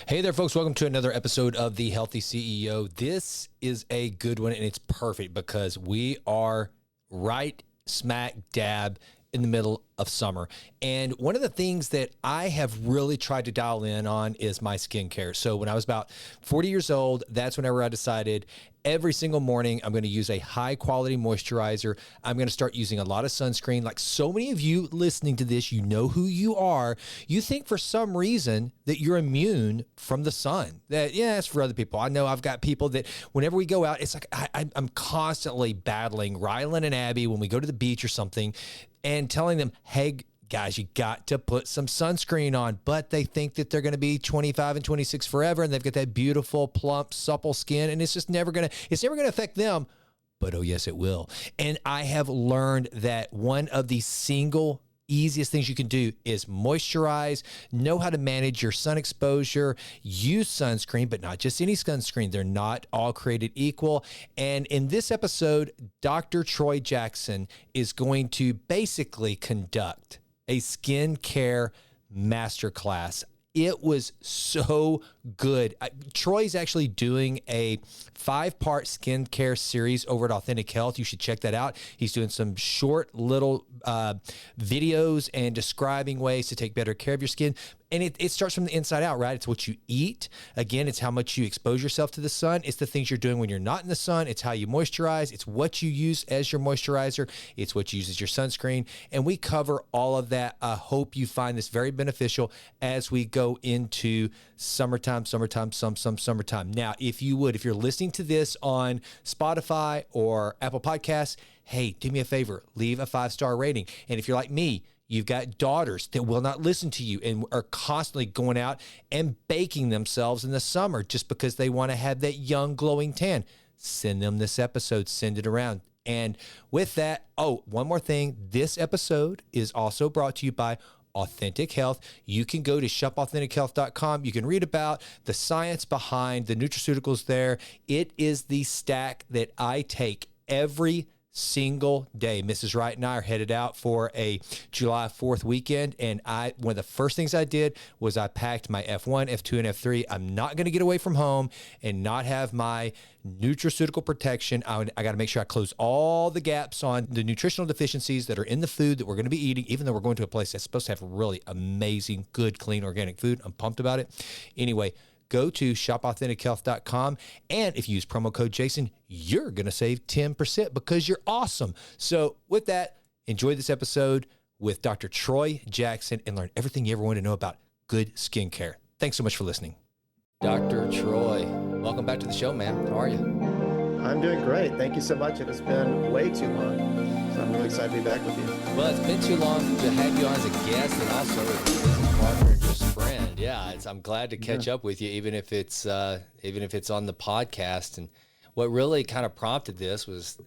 Hey there, folks. Welcome to another episode of The Healthy CEO. This is a good one, and it's perfect because we are right smack dab in the middle of summer. And one of the things that I have really tried to dial in on is my skincare. So when I was about 40 years old, that's whenever I decided every single morning I'm going to use a high quality moisturizer. I'm going to start using a lot of sunscreen. Like so many of you listening to this, you know who you are. You think for some reason that you're immune from the sun. That, yeah, it's for other people. I know I've got people that whenever we go out, it's like I'm constantly battling Rylan and Abby when we go to the beach or something and telling them, hey, guys, you got to put some sunscreen on, but they think that they're going to be 25 and 26 forever, and they've got that beautiful, plump, supple skin, and it's just never going to affect them, but oh yes, it will. And I have learned that one of the single easiest things you can do is moisturize, know how to manage your sun exposure, use sunscreen, but not just any sunscreen. They're not all created equal. And in this episode, Dr. Troy Jackson is going to basically conduct a skincare masterclass. It was so good. Troy's actually doing a 5-part skincare series over at Authentic Health. You should check that out. He's doing some short little videos and describing ways to take better care of your skin. And it starts from the inside out, right? It's what you eat. Again, it's how much you expose yourself to the sun. It's the things you're doing when you're not in the sun. It's how you moisturize. It's what you use as your moisturizer. It's what you use as your sunscreen. And we cover all of that. I hope you find this very beneficial as we go into summertime. Now, if you're listening to this on Spotify or Apple Podcasts, hey, do me a favor, leave a 5-star rating. And if you're like me, you've got daughters that will not listen to you and are constantly going out and baking themselves in the summer just because they want to have that young glowing tan. Send them this episode, send it around. And with that, one more thing. This episode is also brought to you by Authentic Health. You can go to shopauthentic.health.com. You can read about the science behind the nutraceuticals there. It is the stack that I take every single day. Mrs. Wright and I are headed out for a July 4th weekend, and one of the first things I did was I packed my F1, F2, and F3. I'm not going to get away from home and not have my nutraceutical protection. I got to make sure I close all the gaps on the nutritional deficiencies that are in the food that we're going to be eating, even though we're going to a place that's supposed to have really amazing, good, clean, organic food. I'm pumped about it. Anyway, go to shopauthentic.health.com, and if you use promo code Jason, you're going to save 10% because you're awesome. So with that, enjoy this episode with Dr. Troy Jackson and learn everything you ever want to know about good skincare. Thanks so much for listening. Dr. Troy, welcome back to the show, man. How are you? I'm doing great. Thank you so much. It has been way too long, so I'm really excited to be back with you. Well, it's been too long to have you on as a guest and also as a business partner and just friend. Yeah, I'm glad to catch up with you, even if it's on the podcast. And what really kind of prompted this was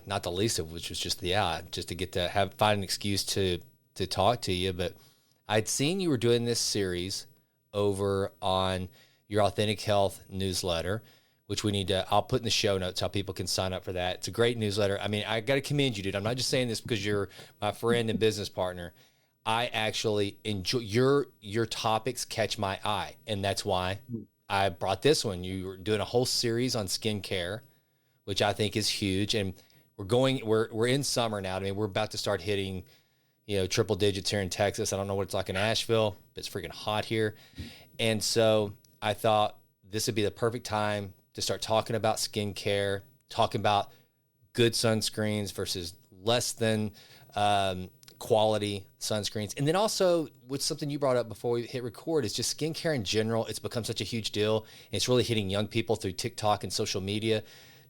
not the least of which was just to get to find an excuse to talk to you. But I'd seen you were doing this series over on your Authentic Health newsletter, which I'll put in the show notes how people can sign up for that. It's a great newsletter. I mean, I got to commend you, dude. I'm not just saying this because you're my friend and business partner. I actually enjoy your topics catch my eye, and that's why I brought this one. You were doing a whole series on skincare, which I think is huge, and we're in summer now. I mean, we're about to start hitting, triple digits here in Texas. I don't know what it's like in Asheville, but it's freaking hot here, and so I thought this would be the perfect time to start talking about skincare, talking about good sunscreens versus less than quality sunscreens. And then also with something you brought up before we hit record is just skincare in general. It's become such a huge deal. It's really hitting young people through TikTok and social media.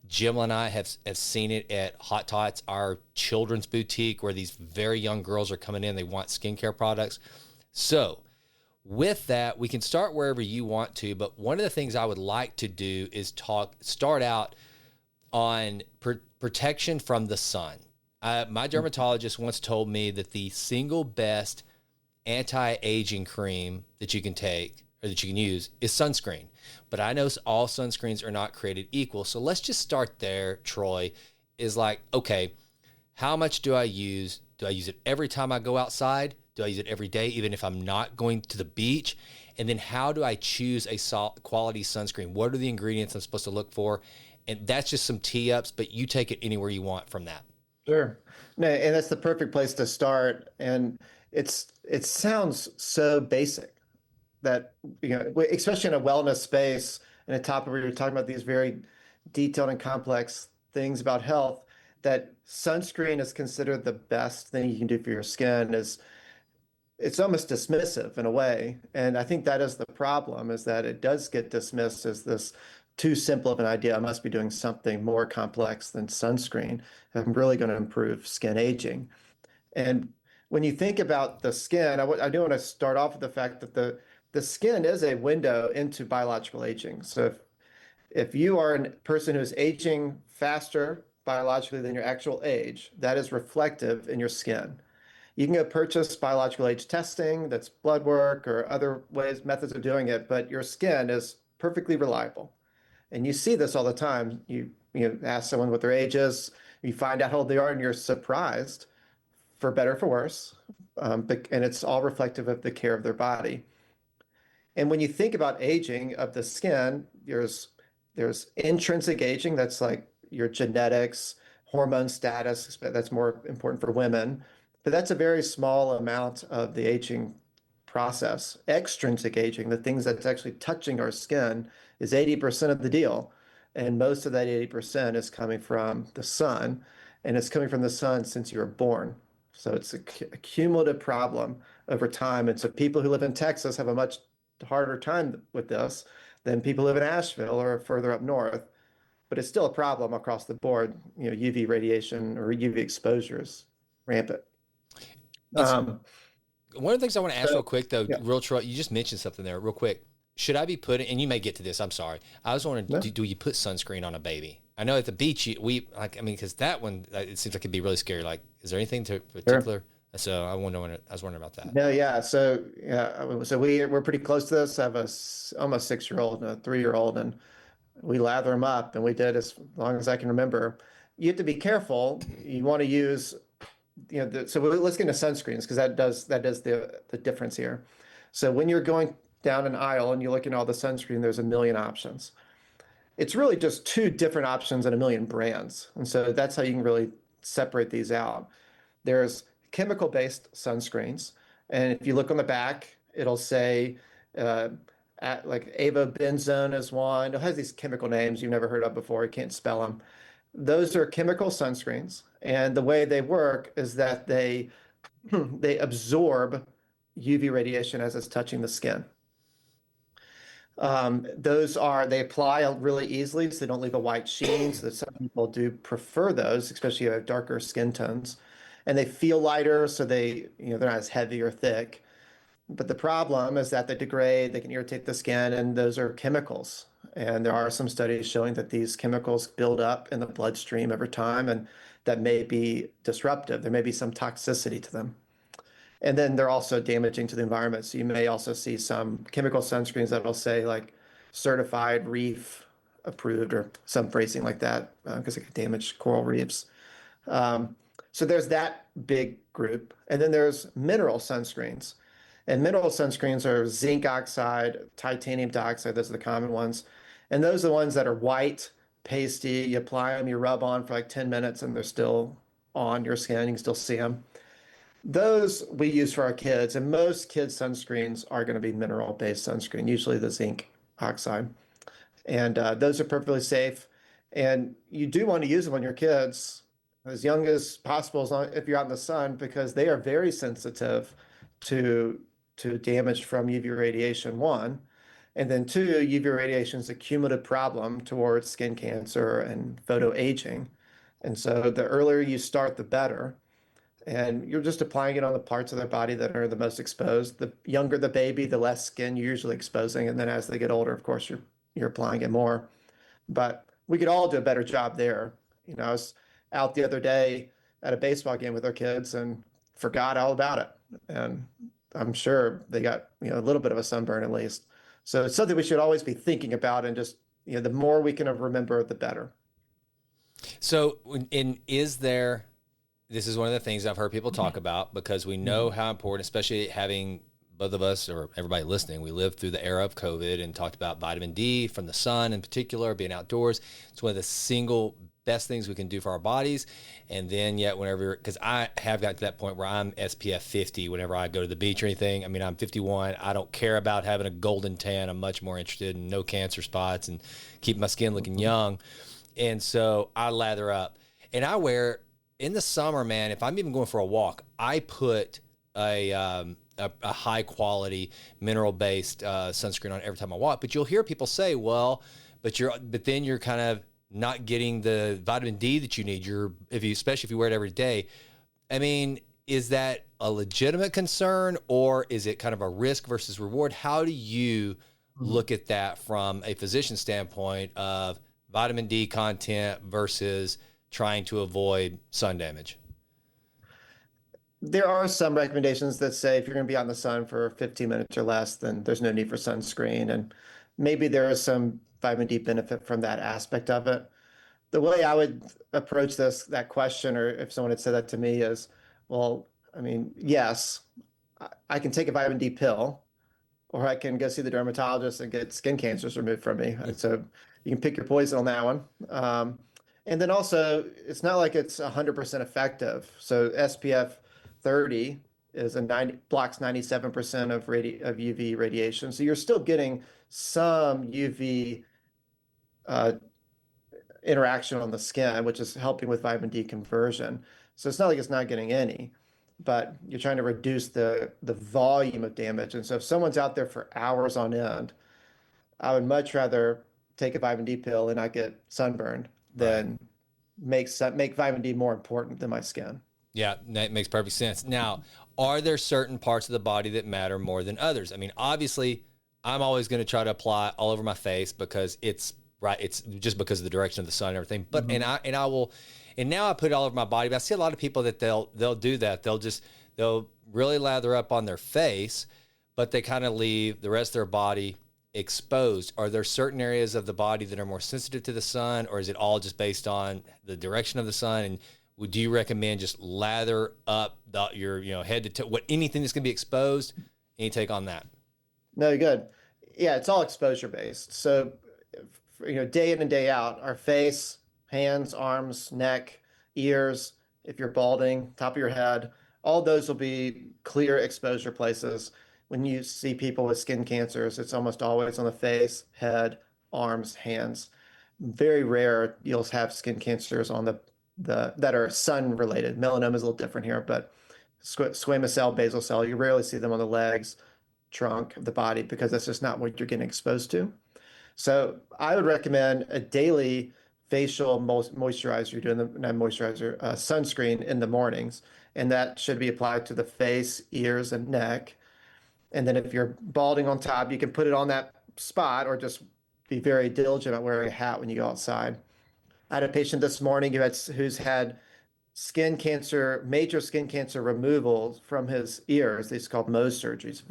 Jim and I have seen it at Hot Tots, our children's boutique, where these very young girls are coming in. They want skincare products. So with that, we can start wherever you want to, but one of the things I would like to do is start out on protection from the sun. My dermatologist once told me that the single best anti-aging cream that you can take or that you can use is sunscreen. But I know all sunscreens are not created equal. So let's just start there, Troy, is like, okay, how much do I use? Do I use it every time I go outside? Do I use it every day, even if I'm not going to the beach? And then how do I choose a quality sunscreen? What are the ingredients I'm supposed to look for? And that's just some tee ups, but you take it anywhere you want from that. Sure. No, and that's the perfect place to start. And it sounds so basic that, especially in a wellness space and a topic where you're talking about these very detailed and complex things about health, that sunscreen is considered the best thing you can do for your skin is it's almost dismissive in a way. And I think that is the problem, is that it does get dismissed as this too simple of an idea. I must be doing something more complex than sunscreen. I'm really going to improve skin aging. And when you think about the skin, I do want to start off with the fact that the skin is a window into biological aging. So if you are a person who is aging faster biologically than your actual age, that is reflective in your skin. You can go purchase biological age testing, that's blood work or other methods of doing it, but your skin is perfectly reliable. And you see this all the time. You ask someone what their age is, you find out how old they are, and you're surprised, for better or for worse. And it's all reflective of the care of their body. And when you think about aging of the skin, there's intrinsic aging, that's like your genetics, hormone status, that's more important for women. But that's a very small amount of the aging process. Extrinsic aging, the things that's actually touching our skin, is 80% of the deal. And most of that 80% is coming from the sun, and it's coming from the sun since you were born. So it's a cumulative problem over time. And so people who live in Texas have a much harder time with this than people who live in Asheville or further up north. But it's still a problem across the board. UV radiation or UV exposure is rampant. It's Um, one of the things I want to ask real so quick though, yeah, real Troy, you just mentioned something there real quick. Should I be putting, and you may get to this, I'm sorry. I was wondering, no, do you put sunscreen on a baby? I know at the beach, because that one, it seems like it'd be really scary. Like, is there anything to sure. particular? So I was wondering about that. No, yeah. So yeah, so we're pretty close to this. I have almost 6-year-old and a 3-year-old, and we lather them up, and we did as long as I can remember. You have to be careful. You want to use, so let's get into sunscreens because that does the difference here. So when you're going down an aisle and you look at all the sunscreen, there's a million options. It's really just two different options and a million brands, and so that's how you can really separate these out. There's chemical-based sunscreens, and if you look on the back, it'll say uh, like avobenzone is one. It has these chemical names you've never heard of before. You can't spell them. Those are chemical sunscreens, and the way they work is that they they absorb UV radiation as it's touching the skin. They apply really easily, so they don't leave a white sheen. So that some people do prefer those, especially if you have darker skin tones, and they feel lighter, so they're not as heavy or thick. But the problem is that they degrade, they can irritate the skin, and those are chemicals. And there are some studies showing that these chemicals build up in the bloodstream over time, and that may be disruptive. There may be some toxicity to them. And then they're also damaging to the environment. So you may also see some chemical sunscreens that'll say like certified reef approved or some phrasing like that because it could damage coral reefs. Um, so there's that big group. And then there's mineral sunscreens. And mineral sunscreens are zinc oxide, titanium dioxide. Those are the common ones. And those are the ones that are white, pasty. You apply them, you rub on for like 10 minutes, and they're still on your skin. You can still see them. Those we use for our kids, and most kids' sunscreens are going to be mineral-based sunscreen, usually the zinc oxide. And those are perfectly safe. And you do want to use them on your kids as young as possible, if you're out in the sun, because they are very sensitive to damage from UV radiation, one. And then two, UV radiation is a cumulative problem towards skin cancer and photoaging. And so the earlier you start, the better. And you're just applying it on the parts of their body that are the most exposed. The younger the baby, the less skin you're usually exposing. And then as they get older, of course, you're applying it more. But we could all do a better job there. I was out the other day at a baseball game with our kids and forgot all about it. And I'm sure they got, a little bit of a sunburn at least. So it's something we should always be thinking about, and just, the more we can remember, the better. So, is there this is one of the things I've heard people talk about because we know Mhm. how important, especially having both of us or everybody listening, we lived through the era of COVID and talked about vitamin D from the sun in particular, being outdoors. It's one of the single best things we can do for our bodies. And then yet whenever, because I have gotten to that point where I'm SPF 50 whenever I go to the beach or anything. I mean, I'm 51. I don't care about having a golden tan. I'm much more interested in no cancer spots and keep my skin looking Mhm. young. And so I lather up and I wear in the summer, man, if I'm even going for a walk, I put a high quality mineral based sunscreen on every time I walk. But you'll hear people say, well, but then you're kind of not getting the vitamin D that you need. Especially if you wear it every day. I mean, is that a legitimate concern or is it kind of a risk versus reward? How do you Mhm. look at that from a physician standpoint of vitamin D content versus trying to avoid sun damage? There are some recommendations that say if you're going to be out in the sun for 15 minutes or less, then there's no need for sunscreen. And maybe there is some vitamin D benefit from that aspect of it. The way I would approach that question, or if someone had said that to me, is, well, I mean, yes, I can take a vitamin D pill, or I can go see the dermatologist and get skin cancers removed from me. So you can pick your poison on that one. And then also, it's not like it's 100% effective. So SPF 30 is a 90 blocks 97% of UV radiation. So you're still getting some UV uh, interaction on the skin, which is helping with vitamin D conversion. So it's not like it's not getting any, but you're trying to reduce the volume of damage. And so if someone's out there for hours on end, I would much rather take a vitamin D pill and not get sunburned Right. than make vitamin D more important than my skin. Yeah, that makes perfect sense. Now, are there certain parts of the body that matter more than others? I mean, obviously, I'm always going to try to apply all over my face because it's right. It's just because of the direction of the sun and everything. But Mhm. and I will, and now I put it all over my body. But I see a lot of people that they'll do that. They'll really lather up on their face, but they kind of leave the rest of their body exposed. Are there certain areas of the body that are more sensitive to the sun, or is it all just based on the direction of the sun? And do you recommend just lather up your head to toe, what anything that's going to be exposed? Any take on that? No, good. Yeah, it's all exposure based. So, day in and day out, our face, hands, arms, neck, ears, if you're balding, top of your head, all those will be clear exposure places. When you see people with skin cancers, it's almost always on the face, head, arms, hands. Very rare you'll have skin cancers on the that are sun related. Melanoma is a little different here, but squamous cell, basal cell, you rarely see them on the legs, trunk of the body because that's just not what you're getting exposed to. So I would recommend a daily facial moisturizer. You're doing the not moisturizer, sunscreen in the mornings, and that should be applied to the face, ears, and neck. And then if you're balding on top, you can put it on that spot or just be very diligent about wearing a hat when you go outside. I had a patient this morning who's had skin cancer, major skin cancer removal from his ears. These are called Mohs surgeries.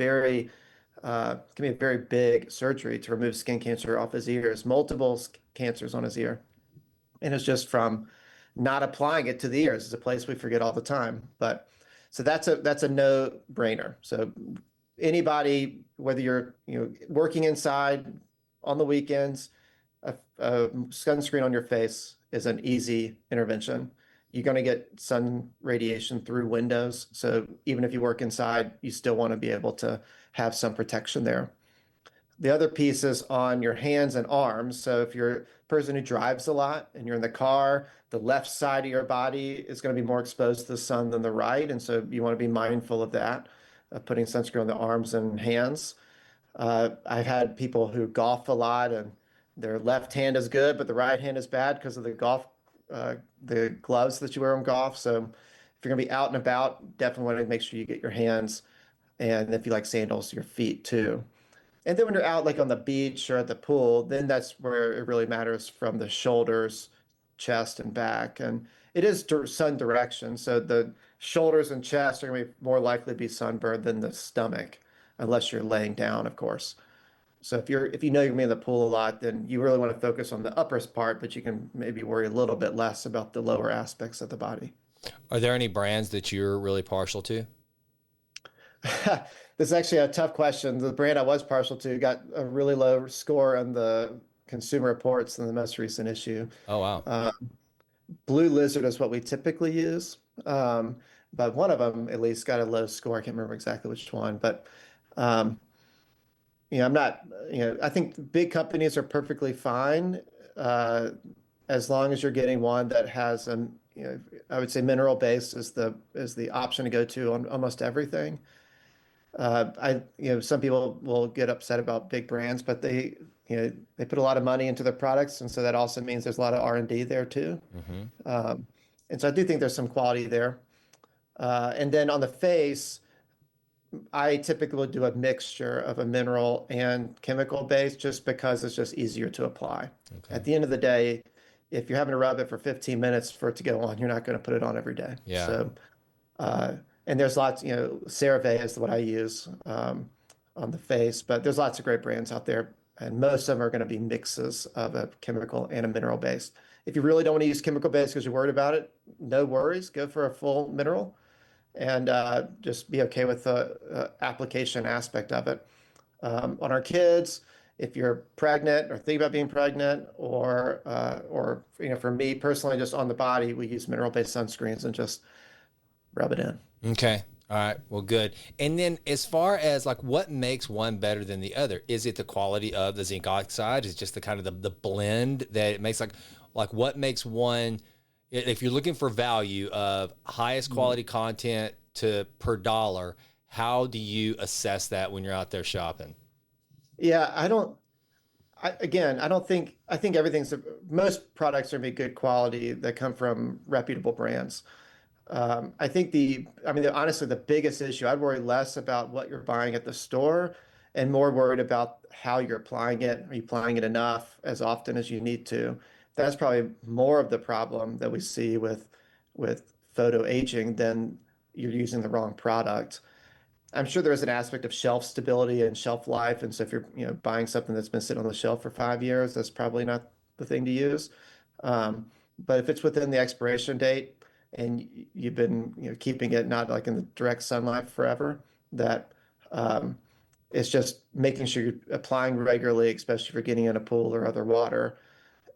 Can be a very big surgery to remove skin cancer off his ears, multiple cancers on his ear. And it's just from not applying it to the ears. It's a place we forget all the time. But so that's a no-brainer. So anybody, whether you're working inside on the weekends, a sunscreen on your face is an easy intervention. You're going to get sun radiation through windows. So even if you work inside, you still want to be able to have some protection there. The other piece is on your hands and arms. So if you're a person who drives a lot and you're in the car, the left side of your body is going to be more exposed to the sun than the right. And so you want to be mindful of that, of putting sunscreen on the arms and hands. I've had people who golf a lot and their left hand is good, but the right hand is bad because of the gloves that you wear on golf. So if you're going to be out and about, definitely want to make sure you get your hands, and if you like sandals, your feet too. And then when you're out like on the beach or at the pool, then that's where it really matters from the shoulders, chest, and back. And it is sun direction. So the shoulders and chest are going to be more likely to be sunburned than the stomach, unless you're laying down, of course. So if you know you're gonna be in the pool a lot, then you really want to focus on the upper part, but you can maybe worry a little bit less about the lower aspects of the body. Are there any brands that you're really partial to? This is actually a tough question. The brand I was partial to got a really low score on the Consumer Reports in the most recent issue. Oh, wow. Uh, Blue Lizard is what we typically use, but one of them at least got a low score. I can't remember exactly which one, but um, I'm not. I think big companies are perfectly fine uh, as long as you're getting one that has an, I would say mineral base is the option to go to on almost everything. Some people will get upset about big brands, but they put a lot of money into their products, and so that also means there's a lot of R&D there too. Hmm. Um, and so I do think there's some quality there. And then on the face, I typically would do a mixture of a mineral and chemical base just because it's just easier to apply. Okay. At the end of the day, if you're having to rub it for 15 minutes for it to go on, you're not going to put it on every day. Yeah. So, and there's lots, CeraVe is what I use on the face, but there's lots of great brands out there, and most of them are going to be mixes of a chemical and a mineral base. If you really don't want to use chemical base because you're worried about it, no worries. Go for a full mineral and just be okay with the application aspect of it. On our kids, if you're pregnant or thinking about being pregnant, or for me personally, just on the body, we use mineral-based sunscreens and just rub it in. Okay. All right. Well, good. And then as far as like what makes one better than the other, is it the quality of the zinc oxide? Is it just the kind of the blend that it makes like what makes one, if you're looking for value of highest quality content to per dollar, how do you assess that when you're out there shopping? Yeah, I think most products are gonna be good quality that come from reputable brands. Honestly, the biggest issue, I'd worry less about what you're buying at the store and more worried about how you're applying it. Are you applying it enough as often as you need to? That's probably more of the problem that we see with photo aging than you're using the wrong product. I'm sure there is an aspect of shelf stability and shelf life, and so if you're buying something that's been sitting on the shelf for 5 years, that's probably not the thing to use. Um, but if it's within the expiration date and you've been keeping it not like in the direct sunlight forever, that um, it's just making sure you're applying regularly, especially if you're getting in a pool or other water,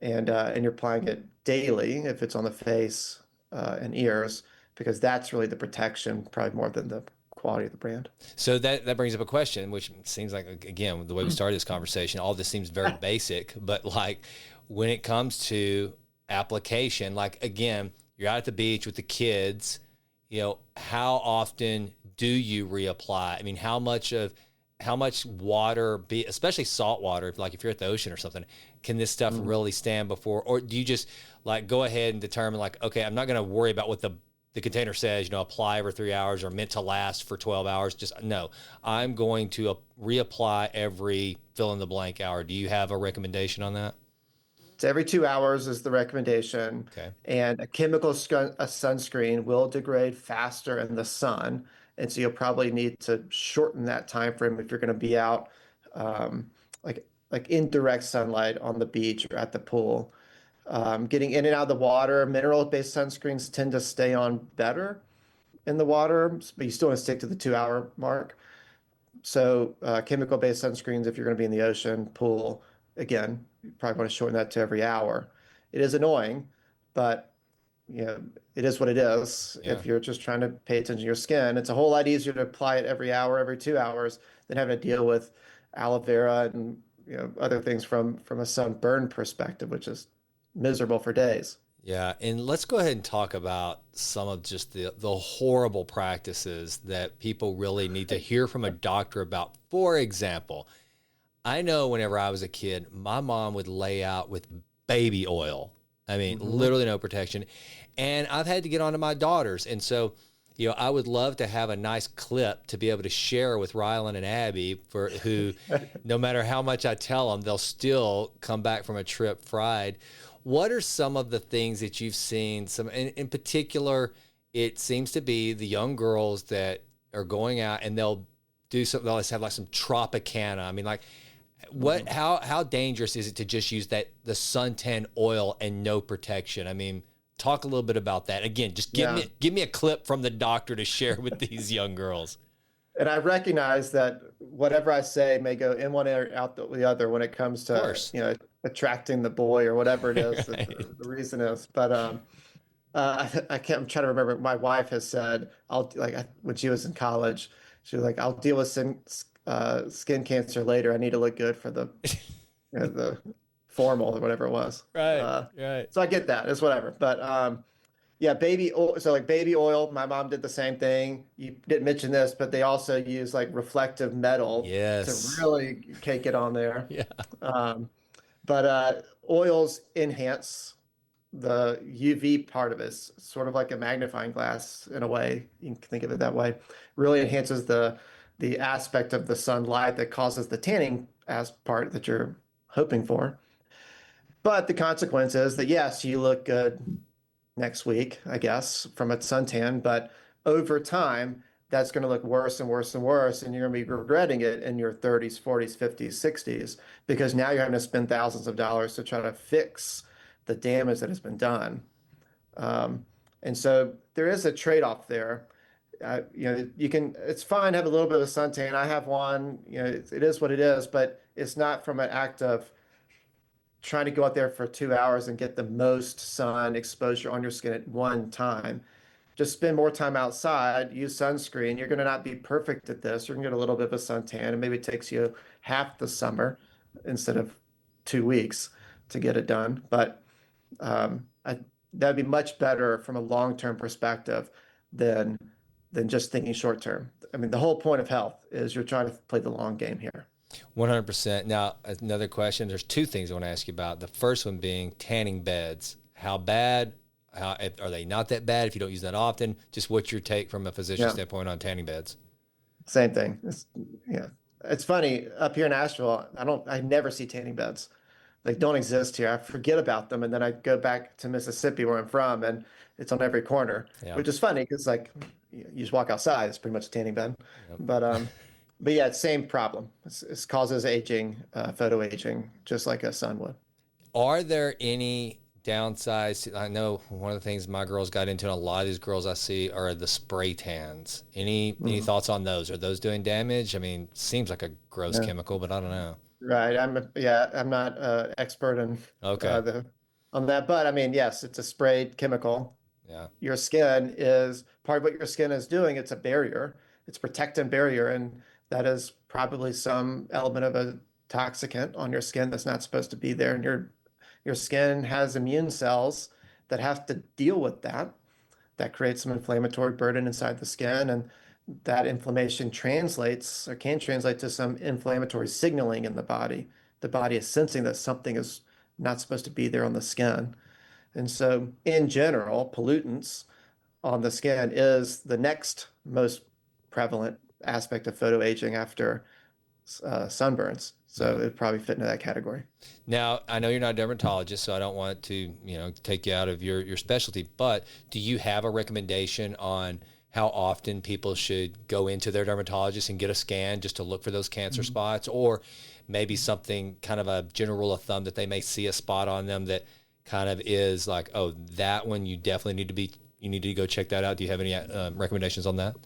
and you're applying it daily if it's on the face and ears, because that's really the protection, probably more than the quality of the brand. So that brings up a question, which seems like, again, the way we started this conversation, all this seems very basic, but like when it comes to application, like again, you're out at the beach with the kids, how often do you reapply? I mean, how much water, especially salt water, like if you're at the ocean or something, can this stuff really stand before, or do you just like go ahead and determine like, okay, I'm not going to worry about what the container says, apply every 3 hours or meant to last for 12 hours. Just no, I'm going to reapply every fill in the blank hour. Do you have a recommendation on that? So every 2 hours is the recommendation, Okay. and a sunscreen will degrade faster in the sun, and so you'll probably need to shorten that time frame if you're going to be out, um, like in direct sunlight on the beach or at the pool. Getting in and out of the water, mineral-based sunscreens tend to stay on better in the water, but you still want to stick to the 2 hour mark. So chemical-based sunscreens, if you're going to be in the ocean, pool, again, you probably want to shorten that to every hour. It is annoying, but it is what it is. Yeah. If you're just trying to pay attention to your skin, it's a whole lot easier to apply it every hour, every 2 hours, than having to deal with aloe vera and other things from a sunburn perspective, which is miserable for days. Yeah, and let's go ahead and talk about some of just the horrible practices that people really need to hear from a doctor about. For example, I know whenever I was a kid, my mom would lay out with baby oil. I mean, literally no protection. And I've had to get onto my daughters. And so, I would love to have a nice clip to be able to share with Rylan and Abby, for who, no matter how much I tell them, they'll still come back from a trip fried. What are some of the things that you've seen? Some in particular, it seems to be the young girls that are going out and they'll do something. They'll have like some Tropicana. I mean, like, how dangerous is it to just use the suntan oil and no protection? I mean, Talk a little bit about that. Again, just Yeah. give me a clip from the doctor to share with these young girls. And I recognize that whatever I say may go in one ear out the other when it comes Of to, course. attracting the boy or whatever it is that Right. the reason is. But I can't. I'm trying to remember. My wife has said, "I'll like when she was in college, she was like, I'll deal with skin cancer later. I need to look good for the formal or whatever it was." Right. Uh, Right. so I get that. It's whatever. But yeah, baby oil. So like baby oil, my mom did the same thing. You didn't mention this, but they also use like reflective metal to Yes. really cake it on there. Yeah. Um, but oils enhance the UV part of it. It's sort of like a magnifying glass in a way. You can think of it that way. Really enhances the aspect of the sunlight that causes the tanning as part that you're hoping for. But the consequence is that yes, you look good next week, I guess, from a suntan, but over time, that's going to look worse and worse and worse, and you're going to be regretting it in your 30s, 40s, 50s, 60s, because now you're having to spend thousands of dollars to try to fix the damage that has been done. Um, and so there is a trade-off there. You can, it's fine to have a little bit of suntan. I have one, it is what it is, but it's not from an act of trying to go out there for 2 hours and get the most sun exposure on your skin at one time. Just spend more time outside, use sunscreen. You're going to not be perfect at this. You're going to get a little bit of a suntan, and maybe it takes you half the summer instead of 2 weeks to get it done. But that'd be much better from a long-term perspective than just thinking short-term. I mean, the whole point of health is you're trying to play the long game here. 100%. Now, another question. There's two things I want to ask you about. The first one being tanning beds. How bad? Are they not that bad if you don't use that often? Just what's your take from a physician Yeah. standpoint on tanning beds? Same thing. Yeah. It's funny up here in Asheville, I never see tanning beds. They don't exist here. I forget about them. And then I go back to Mississippi where I'm from and it's on every corner, Yeah. which is funny because like you just walk outside, it's pretty much a tanning bed. But, but yeah, same problem. It causes aging, photo aging, just like a sun would. Are there any downsides? I know one of the things my girls got into, and a lot of these girls I see are the spray tans. Any Mhm. thoughts on those? Are those doing damage? I mean, seems like a gross Yeah. chemical, but I don't know. Right. I'm not expert in Okay. the on that, but I mean, yes, it's a sprayed chemical. Yeah. Your skin is part of what your skin is doing. It's a barrier. It's protectant barrier, and that is probably some element of a toxicant on your skin that's not supposed to be there. And your skin has immune cells that have to deal with that. That creates some inflammatory burden inside the skin, and that inflammation translates or can translate to some inflammatory signaling in the body. The body is sensing that something is not supposed to be there on the skin. And so, in general, pollutants on the skin is the next most prevalent aspect of photoaging after sunburns. So Yeah. it'd probably fit into that category. Now, I know you're not a dermatologist, so I don't want to, take you out of your specialty, but do you have a recommendation on how often people should go into their dermatologist and get a scan just to look for those cancer spots, or maybe something kind of a general rule of thumb that they may see a spot on them that kind of is like, oh, that one you definitely you need to go check that out. Do you have any recommendations on that?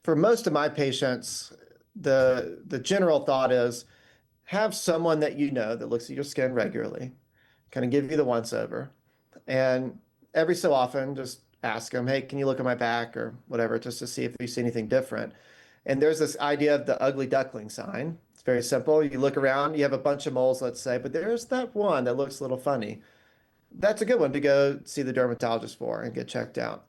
For most of my patients, the general thought is have someone that you know that looks at your skin regularly, kind of give you the once over. And every so often, just ask them, hey, can you look at my back or whatever, just to see if you see anything different. And there's this idea of the ugly duckling sign. It's very simple. You look around, you have a bunch of moles, let's say, but there's that one that looks a little funny. That's a good one to go see the dermatologist for and get checked out.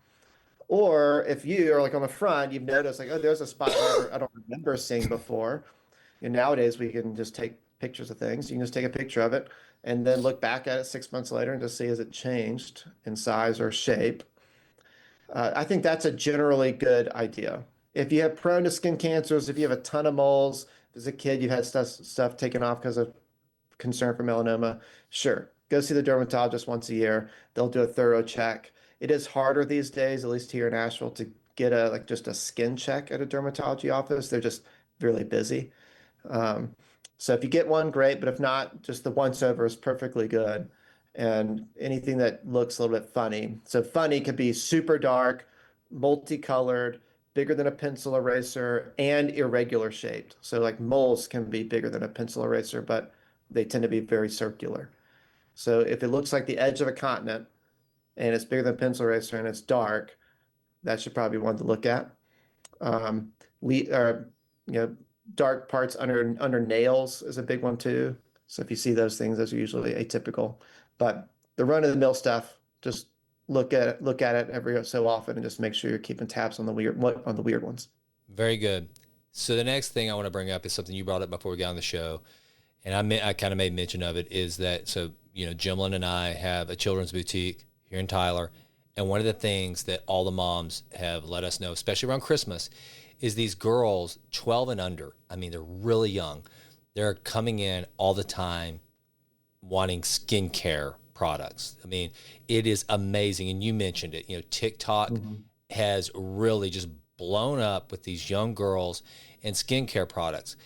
Or if you are like on the front, you've noticed like, oh, there's a spot I don't remember seeing before. And nowadays we can just take pictures of things. You can just take a picture of it and then look back at it 6 months later and just see has it changed in size or shape. I think that's a generally good idea. If you have prone to skin cancers, if you have a ton of moles, as a kid you've had stuff taken off because of concern for melanoma, sure, go see the dermatologist once a year. They'll do a thorough check. It is harder these days, at least here in Asheville, to get a like just a skin check at a dermatology office. They're just really busy. Um, so if you get one, great. But if not, just the once over is perfectly good. and anything that looks a little bit funny. So funny could be super dark, multicolored, bigger than a pencil eraser, and irregular shaped. So like moles can be bigger than a pencil eraser, but they tend to be very circular. So if it looks like the edge of a continent and it's bigger than a pencil eraser and it's dark, that should probably be one to look at. We are, you know, dark parts under nails is a big one too. So if you see those things, those are usually atypical. But the run-of-the-mill stuff, just look at it every so often, and just make sure you're keeping tabs on the weird ones. Very good. So the next thing I want to bring up is something you brought up before we got on the show, and I kind of made mention of it, is that, so, Jimlin and I have a children's boutique here in Tyler, and one of the things that all the moms have let us know, especially around Christmas, is these girls 12 and under. I mean, they're really young. They're coming in all the time wanting skincare products. I mean, it is amazing. And you mentioned it, TikTok has really just blown up with these young girls and skincare products.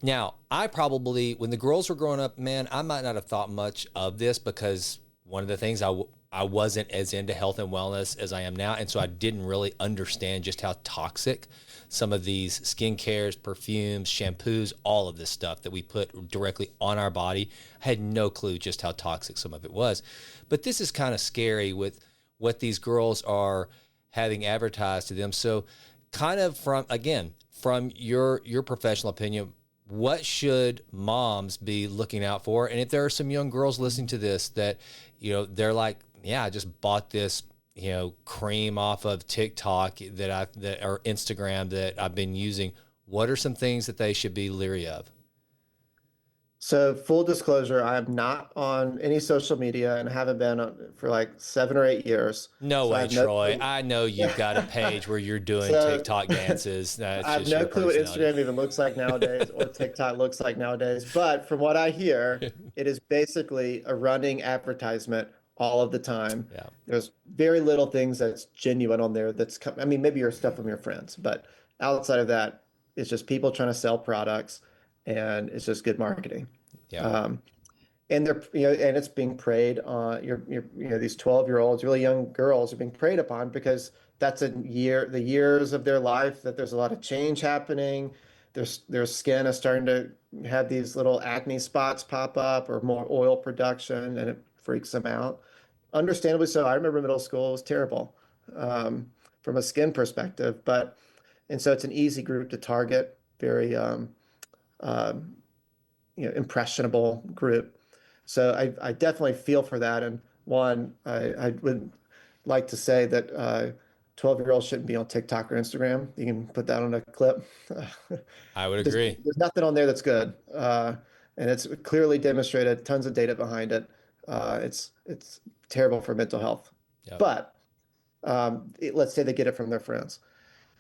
Now, I probably, when the girls were growing up, man, I might not have thought much of this, because one of the things I wasn't as into health and wellness as I am now. And so I didn't really understand just how toxic some of these skincares, perfumes, shampoos, all of this stuff that we put directly on our body. I had no clue just how toxic some of it was. But this is kind of scary with what these girls are having advertised to them. So kind of from your professional opinion, what should moms be looking out for? And if there are some young girls listening to this that, they're like, yeah, I just bought this, cream off of TikTok or Instagram that I've been using, what are some things that they should be leery of? So full disclosure, I am not on any social media and haven't been for like 7 or 8 years. No So I way, have no Troy. clue. I know you've got a page where you're doing So TikTok dances. I That's have just no your clue what personality. Instagram even looks like nowadays or TikTok looks like nowadays. But from what I hear, it is basically a running advertisement all of the time. Yeah. There's very little things that's genuine on there. I mean, maybe your stuff from your friends, but outside of that, it's just people trying to sell products, and it's just good marketing. Yeah. Um, and and it's being preyed on. These 12-year-olds, really young girls, are being preyed upon because that's the years of their life that there's a lot of change happening. Their skin is starting to have these little acne spots pop up, or more oil production, and it freaks them out. Understandably so. I remember middle school, it was terrible, um, from a skin perspective, and so it's an easy group to target, very um, impressionable group. So I definitely feel for that. And one, I would like to say that 12-year-olds shouldn't be on TikTok or Instagram. You can put that on a clip. I would There's, agree. there's nothing on there that's good. And it's clearly demonstrated, tons of data behind it. It's terrible for mental health. Yep. But let's say they get it from their friends.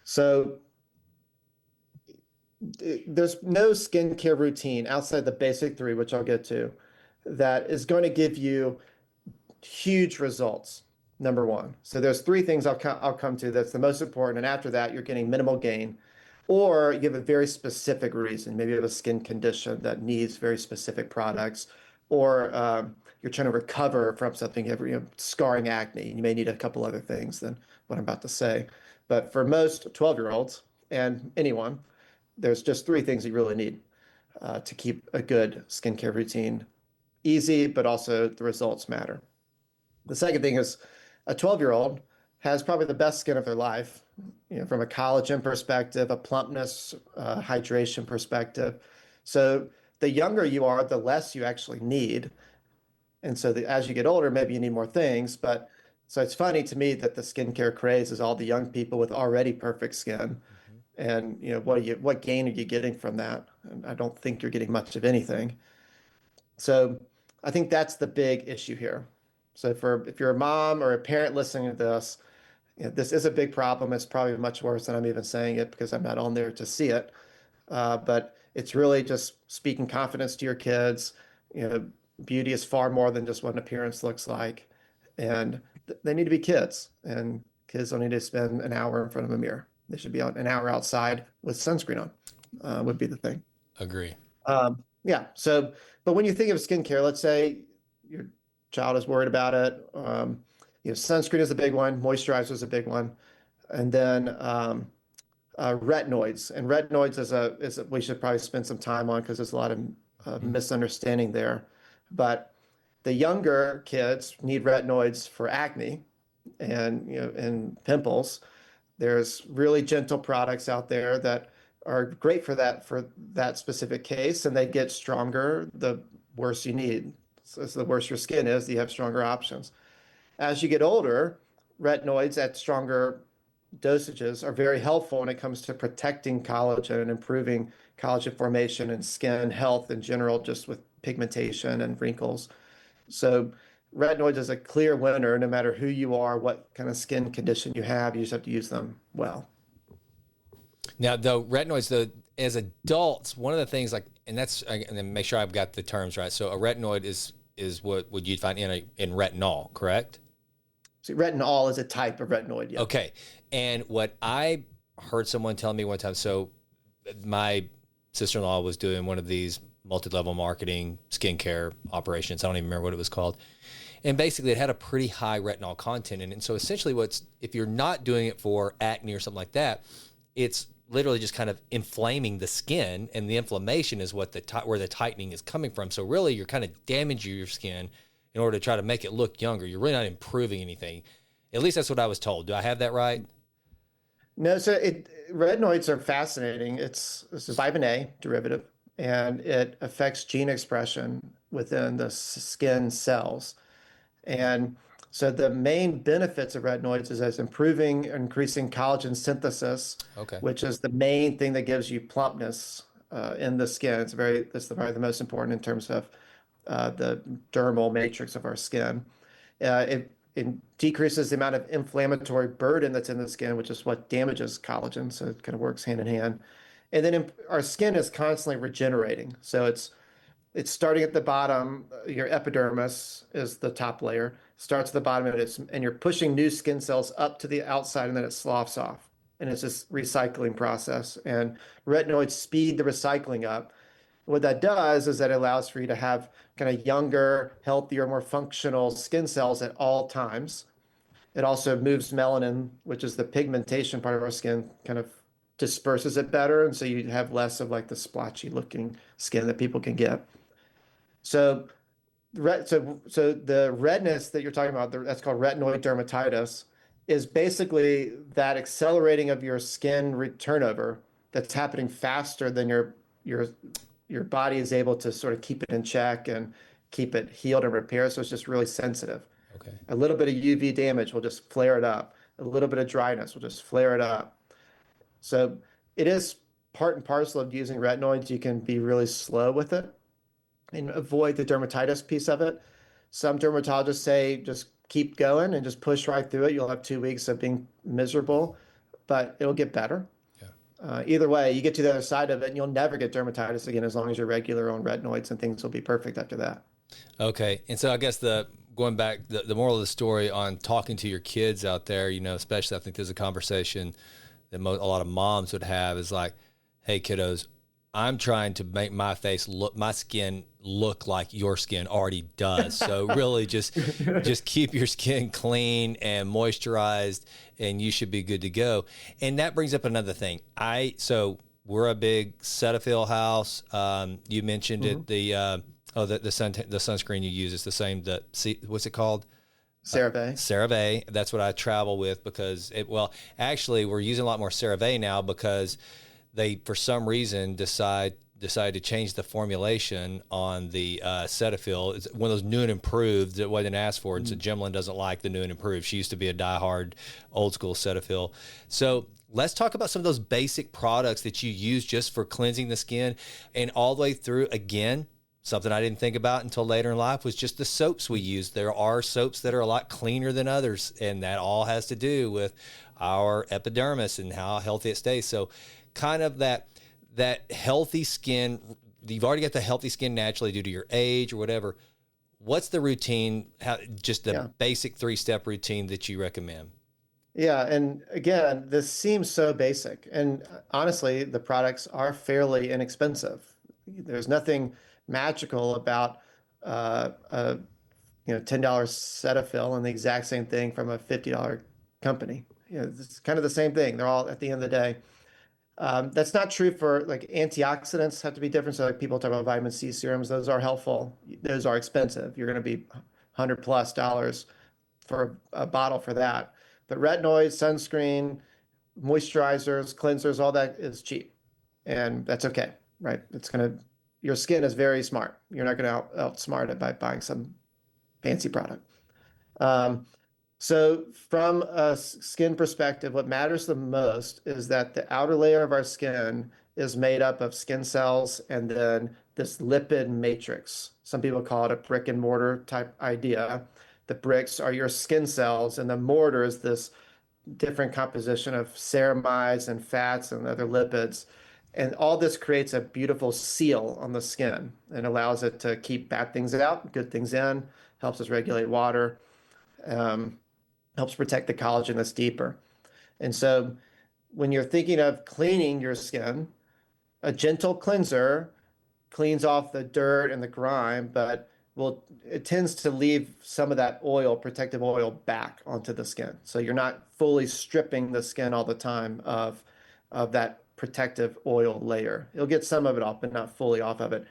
So there's no skincare routine outside the basic three, which I'll get to, that is going to give you huge results. Number one. So there's three things I'll come to that's the most important. And after that, you're getting minimal gain, or you have a very specific reason. Maybe you have a skin condition that needs very specific products, or you're trying to recover from something, scarring acne. You may need a couple other things than what I'm about to say. But for most 12-year-olds and anyone, there's just three things you really need to keep a good skincare routine easy, but also the results matter. The second thing is a 12-year-old has probably the best skin of their life, from a collagen perspective, a plumpness, hydration perspective. So the younger you are, the less you actually need. And so as you get older, maybe you need more things. But so it's funny to me that the skincare craze is all the young people with already perfect skin. Mhm. And what gain are you getting from that? And I don't think you're getting much of anything. So I think that's the big issue here. So if you're a mom or a parent listening to this, this is a big problem. It's probably much worse than I'm even saying it because I'm not on there to see it. But it's really just speaking confidence to your kids. You know, beauty is far more than just what an appearance looks like, and they need to be kids. And kids don't need to spend an hour in front of a mirror. They should be out an hour outside with sunscreen on. Would be the thing. Agree. Yeah. So, but when you think of skincare, let's say you're child is worried about it. Sunscreen is a big one, moisturizer is a big one, and then retinoids. And retinoids we should probably spend some time on because there's a lot of misunderstanding there. But the younger kids need retinoids for acne and pimples. There's really gentle products out there that are great for that specific case, and they get stronger the worse you need. So the worse your skin is, you have stronger options. As you get older, retinoids at stronger dosages are very helpful when it comes to protecting collagen and improving collagen formation and skin health in general, just with pigmentation and wrinkles. So retinoids is a clear winner no matter who you are, what kind of skin condition you have. You just have to use them well. Now, though, retinoids, as adults, one of the things and then make sure I've got the terms right. So a retinoid is what would you find in retinol, correct? So retinol is a type of retinoid. Yeah. Okay. And what I heard someone tell me one time, so my sister-in-law was doing one of these multi-level marketing skincare operations. I don't even remember what it was called. And basically it had a pretty high retinol content in it. And so essentially if you're not doing it for acne or something like that, it's literally just kind of inflaming the skin, and the inflammation is where the tightening is coming from. So really you're kind of damaging your skin in order to try to make it look younger. You're really not improving anything. At least that's what I was told. Do I have that right? No, so retinoids are fascinating. It's a vitamin A derivative, and it affects gene expression within the skin cells. And so the main benefits of retinoids is as increasing collagen synthesis, Okay. which is the main thing that gives you plumpness in the skin. That's probably the most important in terms of the dermal matrix of our skin. It decreases the amount of inflammatory burden that's in the skin, which is what damages collagen. So it kind of works hand in hand. And then our skin is constantly regenerating. So it's starting at the bottom. Your epidermis is the top layer. Starts at the bottom, and you're pushing new skin cells up to the outside, and then it sloughs off. And it's this recycling process. And retinoids speed the recycling up. What that does is that it allows for you to have kind of younger, healthier, more functional skin cells at all times. It also moves melanin, which is the pigmentation part of our skin, kind of disperses it better. And so you have less of like the splotchy looking skin that people can get. So the redness that you're talking about, that's called retinoid dermatitis, is basically that accelerating of your skin turnover that's happening faster than your body is able to sort of keep it in check and keep it healed and repaired. So it's just really sensitive. Okay. A little bit of UV damage will just flare it up. A little bit of dryness will just flare it up. So it is part and parcel of using retinoids. You can be really slow with it and avoid the dermatitis piece of it. Some dermatologists say just keep going and just push right through it. You'll have 2 weeks of being miserable, but it'll get better. Either way, you get to the other side of it and you'll never get dermatitis again as long as you're regular on retinoids, and things will be perfect after that. Okay. And so I guess going back, the moral of the story on talking to your kids out there, especially I think there's a conversation that a lot of moms would have is like, hey kiddos, I'm trying to make my skin look like your skin already does. So really just keep your skin clean and moisturized, and you should be good to go. And that brings up another thing. So we're a big Cetaphil house. You mentioned it, the sunscreen you use is the same, what's it called? CeraVe. CeraVe. That's what I travel with because actually we're using a lot more CeraVe now because they, for some reason, decided to change the formulation on the Cetaphil. It's one of those new and improved that wasn't asked for. And so Jemlyn doesn't like the new and improved. She used to be a diehard old school Cetaphil. So let's talk about some of those basic products that you use just for cleansing the skin, and all the way through. Again, something I didn't think about until later in life was just the soaps we use. There are soaps that are a lot cleaner than others, and that all has to do with our epidermis and how healthy it stays. So kind of that healthy skin, you've already got the healthy skin naturally due to your age or whatever. What's the routine, basic 3-step routine that you recommend? Yeah. And again, this seems so basic. And honestly, the products are fairly inexpensive. There's nothing magical about $10 Cetaphil and the exact same thing from a $50 company. It's kind of the same thing. They're all at the end of the day. That's not true for like antioxidants have to be different. So like people talk about vitamin C serums, those are helpful. Those are expensive. You're going to be $100+ for a bottle for that. But retinoids, sunscreen, moisturizers, cleansers, all that is cheap. And that's okay, right? Your skin is very smart. You're not going to outsmart it by buying some fancy product. So from a skin perspective, what matters the most is that the outer layer of our skin is made up of skin cells and then this lipid matrix. Some people call it a brick and mortar type idea. The bricks are your skin cells, and the mortar is this different composition of ceramides and fats and other lipids. And all this creates a beautiful seal on the skin and allows it to keep bad things out, good things in, helps us regulate water. Helps protect the collagen that's deeper. And so when you're thinking of cleaning your skin, a gentle cleanser cleans off the dirt and the grime, but it tends to leave some of that oil, protective oil, back onto the skin. So you're not fully stripping the skin all the time of that protective oil layer. You'll get some of it off, but not fully off of it.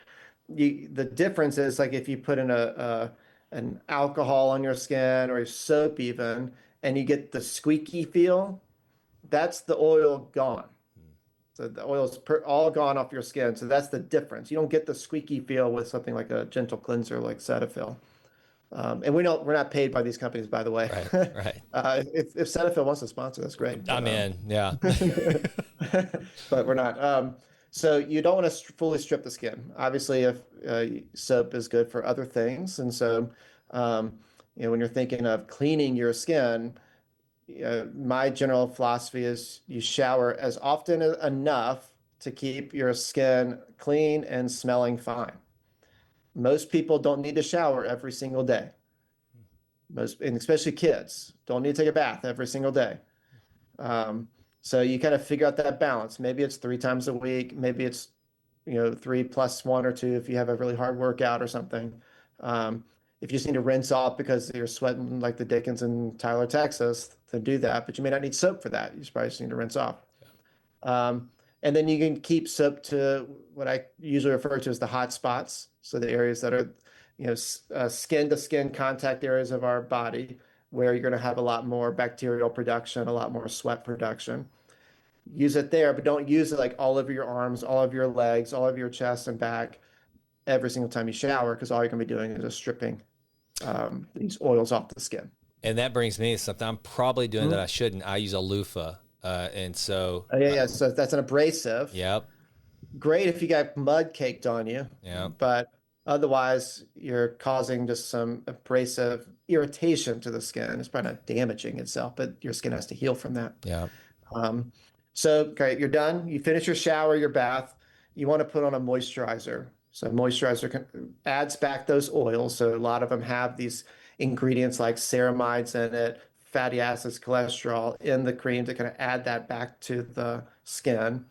The difference is like if you put in an alcohol on your skin or soap even, and you get the squeaky feel, that's the oil gone. So the oil's all gone off your skin. So that's the difference. You don't get the squeaky feel with something like a gentle cleanser like Cetaphil. And we're not paid by these companies, by the way. Right. If Cetaphil wants to sponsor, that's great. I'm in, yeah. But we're not. So you don't want to fully strip the skin. Obviously, if soap is good for other things, and so when you're thinking of cleaning your skin, my general philosophy is you shower as often enough to keep your skin clean and smelling fine. Most people don't need to shower every single day. And especially kids, don't need to take a bath every single day. So you kind of figure out that balance. Maybe it's 3 times a week. Maybe it's 3 plus 1 or 2 if you have a really hard workout or something. If you just need to rinse off because you're sweating like the Dickens in Tyler, Texas, then do that. But you may not need soap for that. You probably just need to rinse off. Yeah. And then you can keep soap to what I usually refer to as the hot spots. So the areas that are, skin to skin contact areas of our body where you're going to have a lot more bacterial production, a lot more sweat production. Use it there, but don't use it like all over your arms, all of your legs, all of your chest and back every single time you shower, because all you're going to be doing is just stripping these oils off the skin. And that brings me to something I'm probably doing that I shouldn't. I use a loofah. And so. Yeah. So that's an abrasive. Yep. Great if you got mud caked on you. Yeah. But otherwise, you're causing just some abrasive irritation to the skin. It's probably not damaging itself, but your skin has to heal from that. Yeah. So, okay, you're done. You finish your shower, your bath. You want to put on a moisturizer. So moisturizer adds back those oils. So a lot of them have these ingredients like ceramides in it, fatty acids, cholesterol in the cream to kind of add that back to the skin.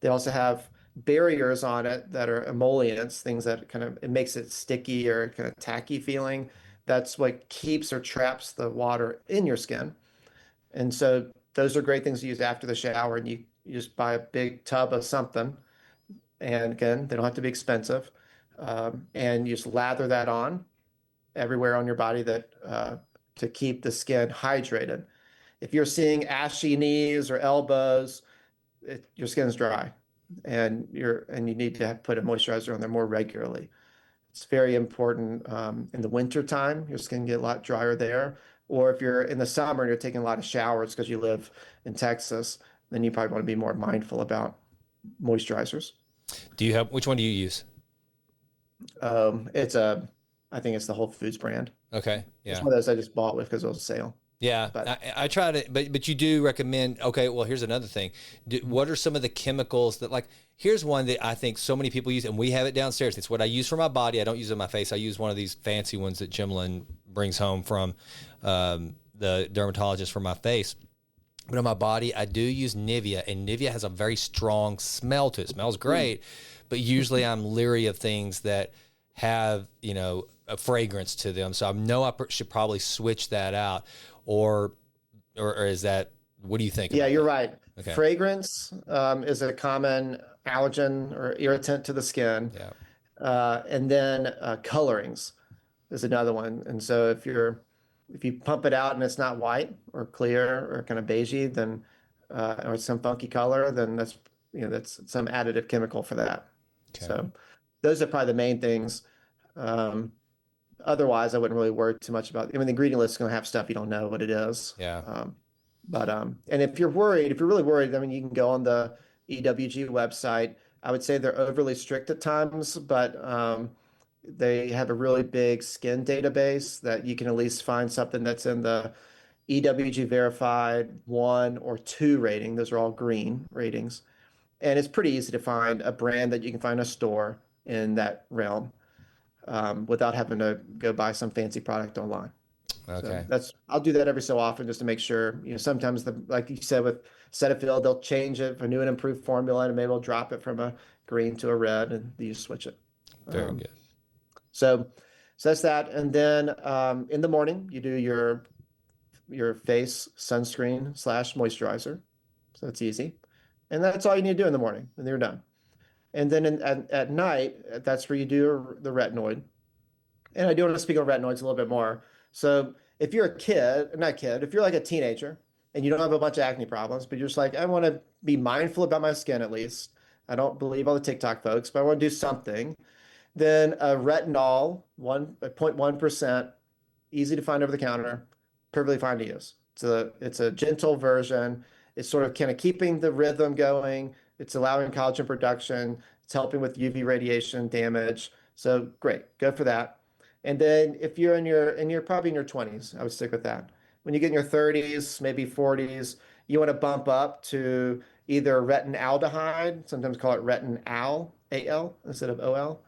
They also have barriers on it that are emollients, things that it makes it sticky or kind of tacky feeling. That's what keeps or traps the water in your skin. And so those are great things to use after the shower. And you just buy a big tub of something. And again, they don't have to be expensive. And you just lather that on everywhere on your body to keep the skin hydrated. If you're seeing ashy knees or elbows, your skin's dry, and you need to put a moisturizer on there more regularly. It's very important in the winter time. Your skin can get a lot drier there. Or if you're in the summer and you're taking a lot of showers because you live in Texas, then you probably want to be more mindful about moisturizers. Which one do you use? I think it's the Whole Foods brand. Okay. Yeah. It's one of those I just bought with because it was a sale. Yeah, but I try to, but you do recommend, okay, well, here's another thing. What are some of the chemicals here's one that I think so many people use, and we have it downstairs. It's what I use for my body. I don't use it on my face. I use one of these fancy ones that Jimlin brings home from the dermatologist for my face. But on my body, I do use Nivea, and Nivea has a very strong smell to it. It smells great, but usually I'm leery of things that have, a fragrance to them. So I know should probably switch that out, or is that, what do you think Yeah, about you're that? right. Okay. Fragrance is a common allergen or irritant to the skin. Yeah. And then colorings is another one. And so if you pump it out and it's not white or clear or kind of beigey, then or some funky color, then that's some additive chemical for that. Okay. So those are probably the main things. Um, Otherwise, I wouldn't really worry too much about. I mean, the ingredient list is going to have stuff you don't know what it is. Yeah. And if you're worried, if you're really worried, I mean, you can go on the EWG website. I would say they're overly strict at times, but they have a really big skin database that you can at least find something that's in the EWG verified 1 or 2 rating. Those are all green ratings. And it's pretty easy to find a brand that you can find in a store in that realm without having to go buy some fancy product online. So Okay. I'll do that every so often just to make sure, sometimes like you said with Cetaphil, they'll change it for a new and improved formula and maybe they'll drop it from a green to a red and you just switch it. Very Um, good. so, so that's that. And then in the morning, you do your face sunscreen slash moisturizer. So it's easy. And that's all you need to do in the morning and you're done. And then at night, that's where you do the retinoid. And I do want to speak on retinoids a little bit more. So if you're a kid, not kid, if you're like a teenager and you don't have a bunch of acne problems, but you're just like, I want to be mindful about my skin at least. I don't believe all the TikTok folks, but I want to do something. Then a retinol, 0.1%, easy to find over the counter, perfectly fine to use. It's a gentle version. It's sort of kind of keeping the rhythm going. It's allowing collagen production. It's helping with UV radiation damage. So great, go for that. And then if you're probably in your 20s, I would stick with that. When you get in your 30s, maybe 40s, you want to bump up to either retinaldehyde, sometimes call it retinal, AL instead of OL.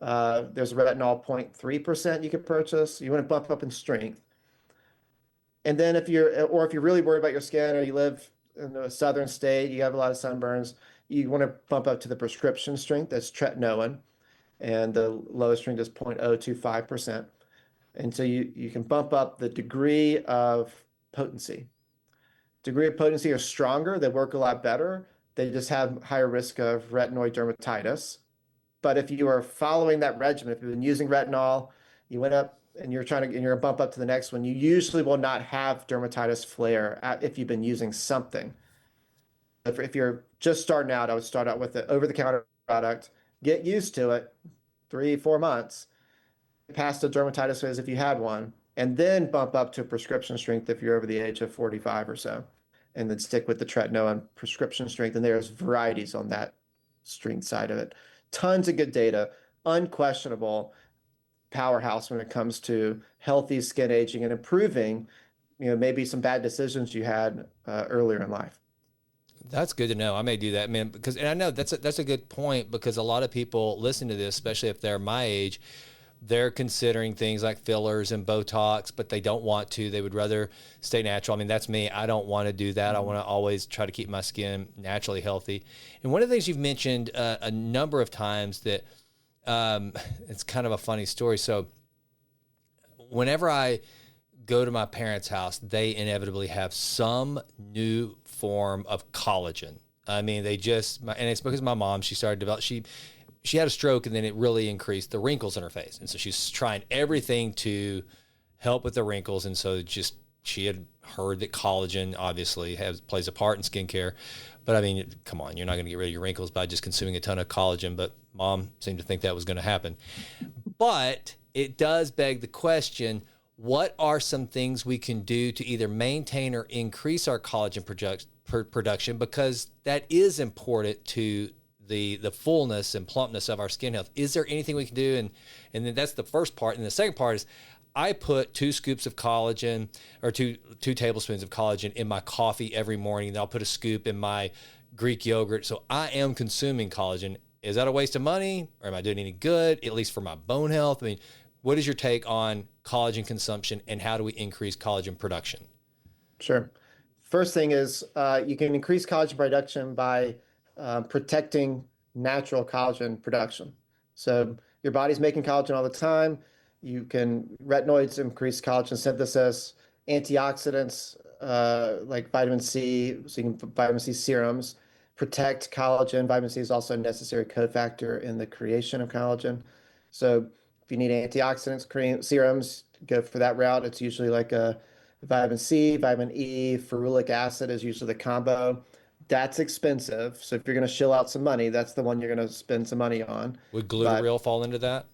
There's retinol 0.3% you can purchase. You want to bump up in strength. And then if you're really worried about your skin or you live in a southern state, you have a lot of sunburns, you want to bump up to the prescription strength, that's tretinoin, and the lowest strength is 0.025%. And so you can bump up the degree of potency. Degree of potency are stronger, they work a lot better. They just have higher risk of retinoid dermatitis. But if you are following that regimen, if you've been using retinol, you went up and you're going to bump up to the next one, you usually will not have dermatitis flare if you've been using something. If you're just starting out, I would start out with the over-the-counter product, get used to it, 3, 4 months, past the dermatitis phase if you had one, and then bump up to prescription strength if you're over the age of 45 or so, and then stick with the tretinoin prescription strength. And there's varieties on that strength side of it. Tons of good data, unquestionable powerhouse when it comes to healthy skin aging and improving, maybe some bad decisions you had earlier in life. That's good to know. I may do that, man, because, and I know that's a good point, because a lot of people listen to this, especially if they're my age, they're considering things like fillers and Botox, but they don't want to. They would rather stay natural. I mean, that's me. I don't want to do that. I want to always try to keep my skin naturally healthy. And one of the things you've mentioned a number of times that it's kind of a funny story. So whenever I go to my parents' house, they inevitably have some new form of collagen. I mean, and it's because my mom, she started to develop, she had a stroke and then it really increased the wrinkles in her face. And so she's trying everything to help with the wrinkles. And so she had heard that collagen obviously plays a part in skincare. But I mean, come on, you're not going to get rid of your wrinkles by just consuming a ton of collagen. But mom seemed to think that was going to happen. But it does beg the question, what are some things we can do to either maintain or increase our collagen production? Because that is important to the fullness and plumpness of our skin health. Is there anything we can do? And then that's the first part. And the second part is I put 2 scoops of collagen, or two tablespoons of collagen in my coffee every morning. And I'll put a scoop in my Greek yogurt. So I am consuming collagen. Is that a waste of money, or am I doing any good, at least for my bone health? I mean, what is your take on collagen consumption and how do we increase collagen production? Sure. First thing is you can increase collagen production by protecting natural collagen production. So your body's making collagen all the time. You can retinoids increase collagen synthesis, antioxidants like vitamin C, so you can vitamin C serums protect collagen. Vitamin C is also a necessary cofactor in the creation of collagen. So if you need antioxidants, cream serums, go for that route. It's usually like a vitamin C, vitamin E, ferulic acid is usually the combo. That's expensive. So if you're going to shill out some money, that's the one you're going to spend some money on. Would But glutaril fall into that?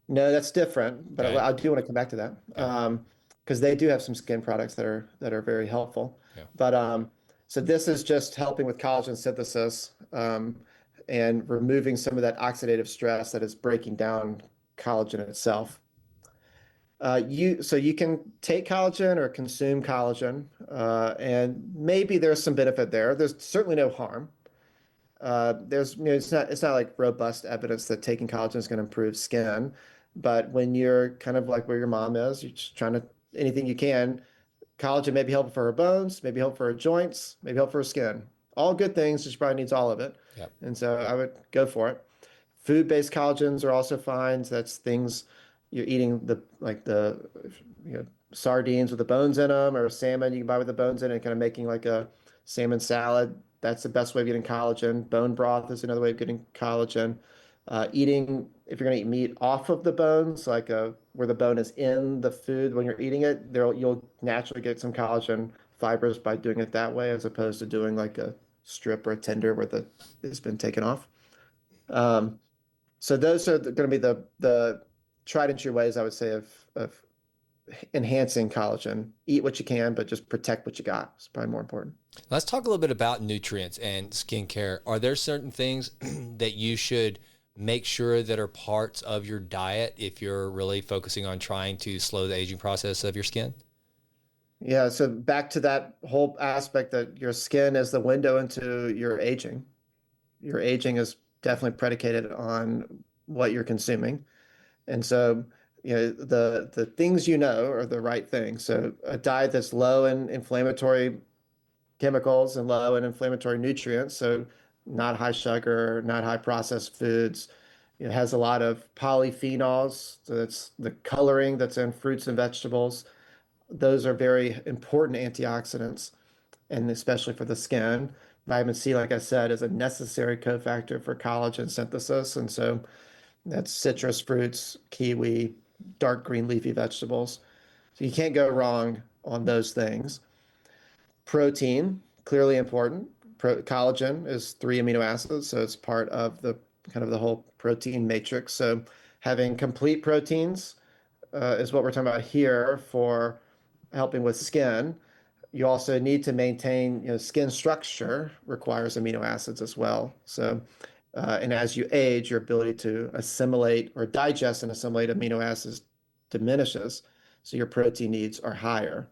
no, that's different. But Okay. I do want to come back to that Okay. because they do have some skin products that are very helpful. Yeah. But so this is just helping with collagen synthesis and removing some of that oxidative stress that is breaking down collagen itself. You can take collagen or consume collagen, and maybe there's some benefit there. There's certainly no harm. It's not like robust evidence that taking collagen is going to improve skin, but when you're kind of like where your mom is, you're just trying to anything you can. Collagen may be helpful for her bones, maybe helpful for her joints, maybe helpful for her skin. All good things. She probably needs all of it, Yep. and so I would go for it. Food-based collagens are also fine. So that's things you're eating sardines with the bones in them, or salmon you can buy with the bones in it, and kind of making like a salmon salad. That's the best way of getting collagen. Bone broth is another way of getting collagen. Eating, if you're going to eat meat off of the bones, where the bone is in the food when you're eating it, you'll naturally get some collagen fibers by doing it that way, as opposed to doing like a strip or a tender where it's been taken off. Um, so those are going to be the tried and true ways I would say of enhancing collagen. Eat what you can, but just protect what you got. It's probably more important. Let's talk a little bit about nutrients and skincare. Are there certain things that you should make sure that are parts of your diet if you're really focusing on trying to slow the aging process of your skin? Yeah, so back to that whole aspect that your skin is the window into your aging. Your aging is definitely predicated on what you're consuming. And so, the things are the right things. So a diet that's low in inflammatory chemicals and low in inflammatory nutrients, so not high sugar, not high processed foods. It has a lot of polyphenols, so that's the coloring that's in fruits and vegetables. Those are very important antioxidants, and especially for the skin. Vitamin C, like I said, is a necessary cofactor for collagen synthesis, and so that's citrus fruits, kiwi, dark green leafy vegetables. So you can't go wrong on those things. Protein, clearly important. Collagen is 3 amino acids, so it's part of the kind of the whole protein matrix. So having complete proteins is what we're talking about here for helping with skin. You also need to maintain, skin structure requires amino acids as well. So, and as you age, your ability to assimilate or digest and assimilate amino acids diminishes. So your protein needs are higher.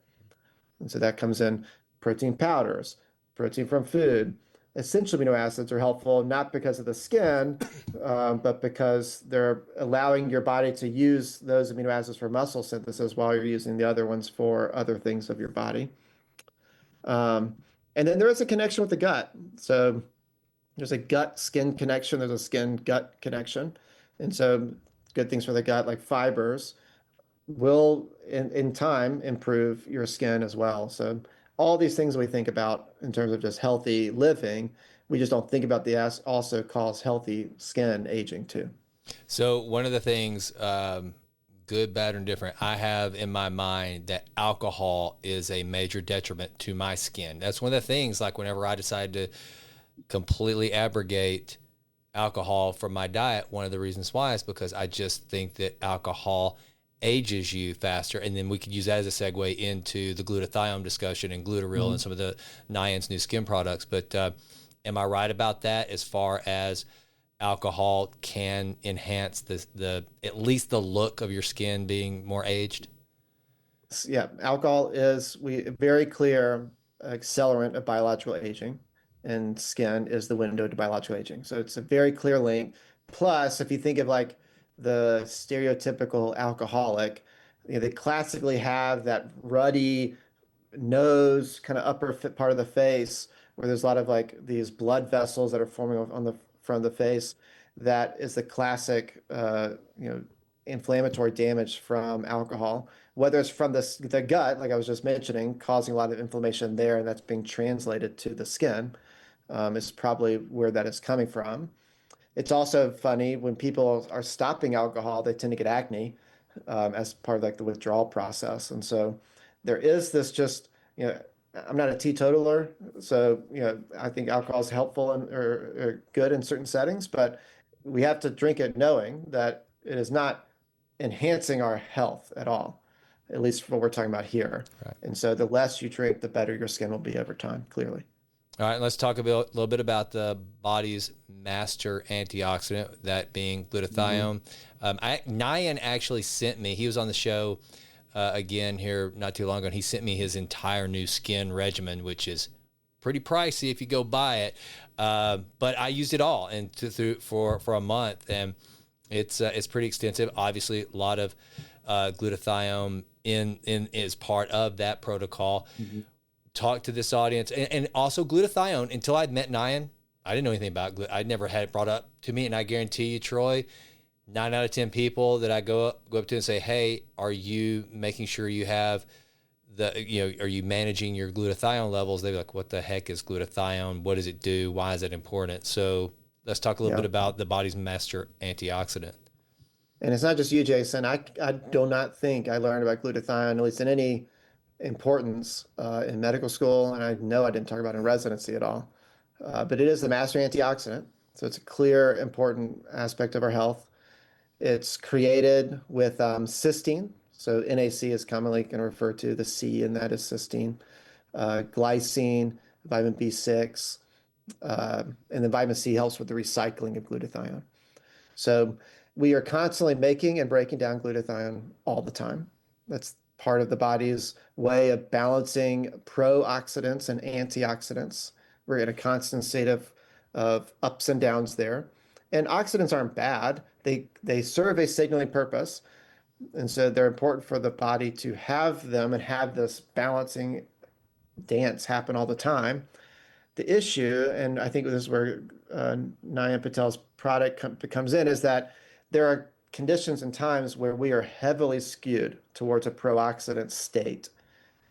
And so that comes in protein powders, protein from food. Essential amino acids are helpful not because of the skin, but because they're allowing your body to use those amino acids for muscle synthesis while you're using the other ones for other things of your body. Um, and then there is a connection with the gut. So there's a gut skin connection, there's a skin gut connection. And so good things for the gut, like fibers, will in time improve your skin as well. So all these things we think about in terms of just healthy living, we just don't think about the also cause healthy skin aging too. So one of the things, good, bad, or different, I have in my mind that alcohol is a major detriment to my skin. That's one of the things, like whenever I decide to completely abrogate alcohol from my diet, one of the reasons why is because I just think that alcohol ages you faster. And then we could use that as a segue into the glutathione discussion and glutaril and some of the Nian's new skin products. But am I right about that as far as alcohol can enhance the at least the look of your skin being more aged? Yeah, alcohol is we very clear accelerant of biological aging, and skin is the window to biological aging. So it's a very clear link. Plus, if you think of like the stereotypical alcoholic, they classically have that ruddy nose, kind of part of the face, where there's a lot of like these blood vessels that are forming on the front of the face. That is the classic, inflammatory damage from alcohol, whether it's from the gut, like I was just mentioning, causing a lot of inflammation there, and that's being translated to the skin, is probably where that is coming from. It's also funny when people are stopping alcohol, they tend to get acne as part of like the withdrawal process. And so there is this just, I'm not a teetotaler, so I think alcohol is helpful or good in certain settings, but we have to drink it knowing that it is not enhancing our health at all, at least for what we're talking about here. Right. And so the less you drink, the better your skin will be over time, clearly. All right, let's talk a little bit about the body's master antioxidant, that being glutathione. Nyan actually sent me, he was on the show again here not too long ago, and he sent me his entire new skin regimen, which is pretty pricey if you go buy it. But I used it all and for a month, and it's pretty extensive. Obviously, a lot of glutathione in is part of that protocol. Talk to this audience, and also glutathione. Until I'd met Nyan, I didn't know anything about I'd never had it brought up to me, and I guarantee you, Troy, 9 out of 10 people that I go up to and say, "Hey, are you making sure you have are you managing your glutathione levels?" They're like, "What the heck is glutathione? What does it do? Why is it important?" So let's talk a little bit about the body's master antioxidant. And it's not just you, Jason. I do not think I learned about glutathione, at least in any importance in medical school, and I know I didn't talk about it in residency at all. But it is the master antioxidant, so it's a clear, important aspect of our health. It's created with cysteine, so NAC is commonly going to refer to the C, and that is cysteine, glycine, vitamin B6, and then vitamin C helps with the recycling of glutathione. So we are constantly making and breaking down glutathione all the time. That's part of the body's way of balancing pro-oxidants and antioxidants. We're in a constant state of ups and downs there. And oxidants aren't bad. They serve a signaling purpose. And so they're important for the body to have them and have this balancing dance happen all the time. The issue, and I think this is where Nyan Patel's product comes in, is that there are conditions and times where we are heavily skewed towards a pro-oxidant state.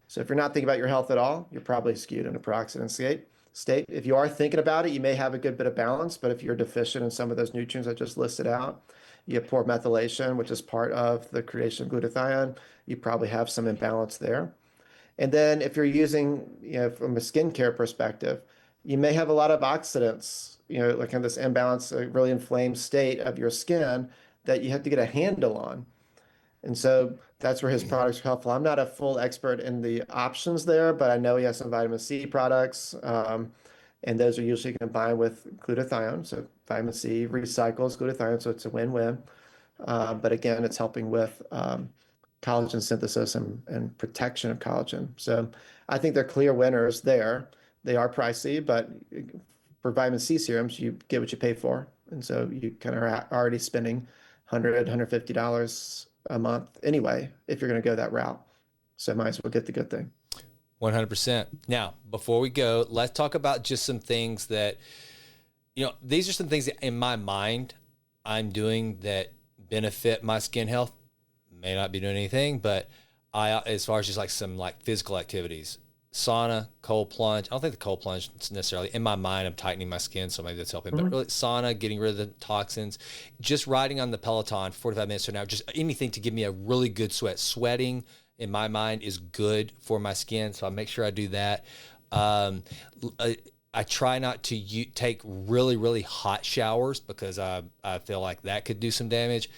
So if you're not thinking about your health at all, you're probably skewed in a pro-oxidant state. If you are thinking about it, you may have a good bit of balance, but if you're deficient in some of those nutrients I just listed out, you have poor methylation, which is part of the creation of glutathione, you probably have some imbalance there. And then if you're using, from a skincare perspective, you may have a lot of oxidants, like in this imbalance, a really inflamed state of your skin that you have to get a handle on. And so that's where his products are helpful. I'm not a full expert in the options there, but I know he has some vitamin C products, and those are usually combined with glutathione. So vitamin C recycles glutathione, so it's a win-win. But again, it's helping with collagen synthesis and protection of collagen. So I think they're clear winners there. They are pricey, but for vitamin C serums, you get what you pay for. And so you kind of are already spending $100, $150 a month anyway, if you're going to go that route. So might as well get the good thing. 100%. Now, before we go, let's talk about just some things that, these are some things that in my mind I'm doing that benefit my skin health. May not be doing anything, but as far as just like some like physical activities, sauna, cold plunge. I don't think the cold plunge is necessarily in my mind. I'm tightening my skin, so maybe that's helping. But really, sauna, getting rid of the toxins, just riding on the Peloton 45 minutes to an hour, just anything to give me a really good sweat. Sweating in my mind is good for my skin, so I make sure I do that. I try not to take really, really hot showers because I feel like that could do some damage.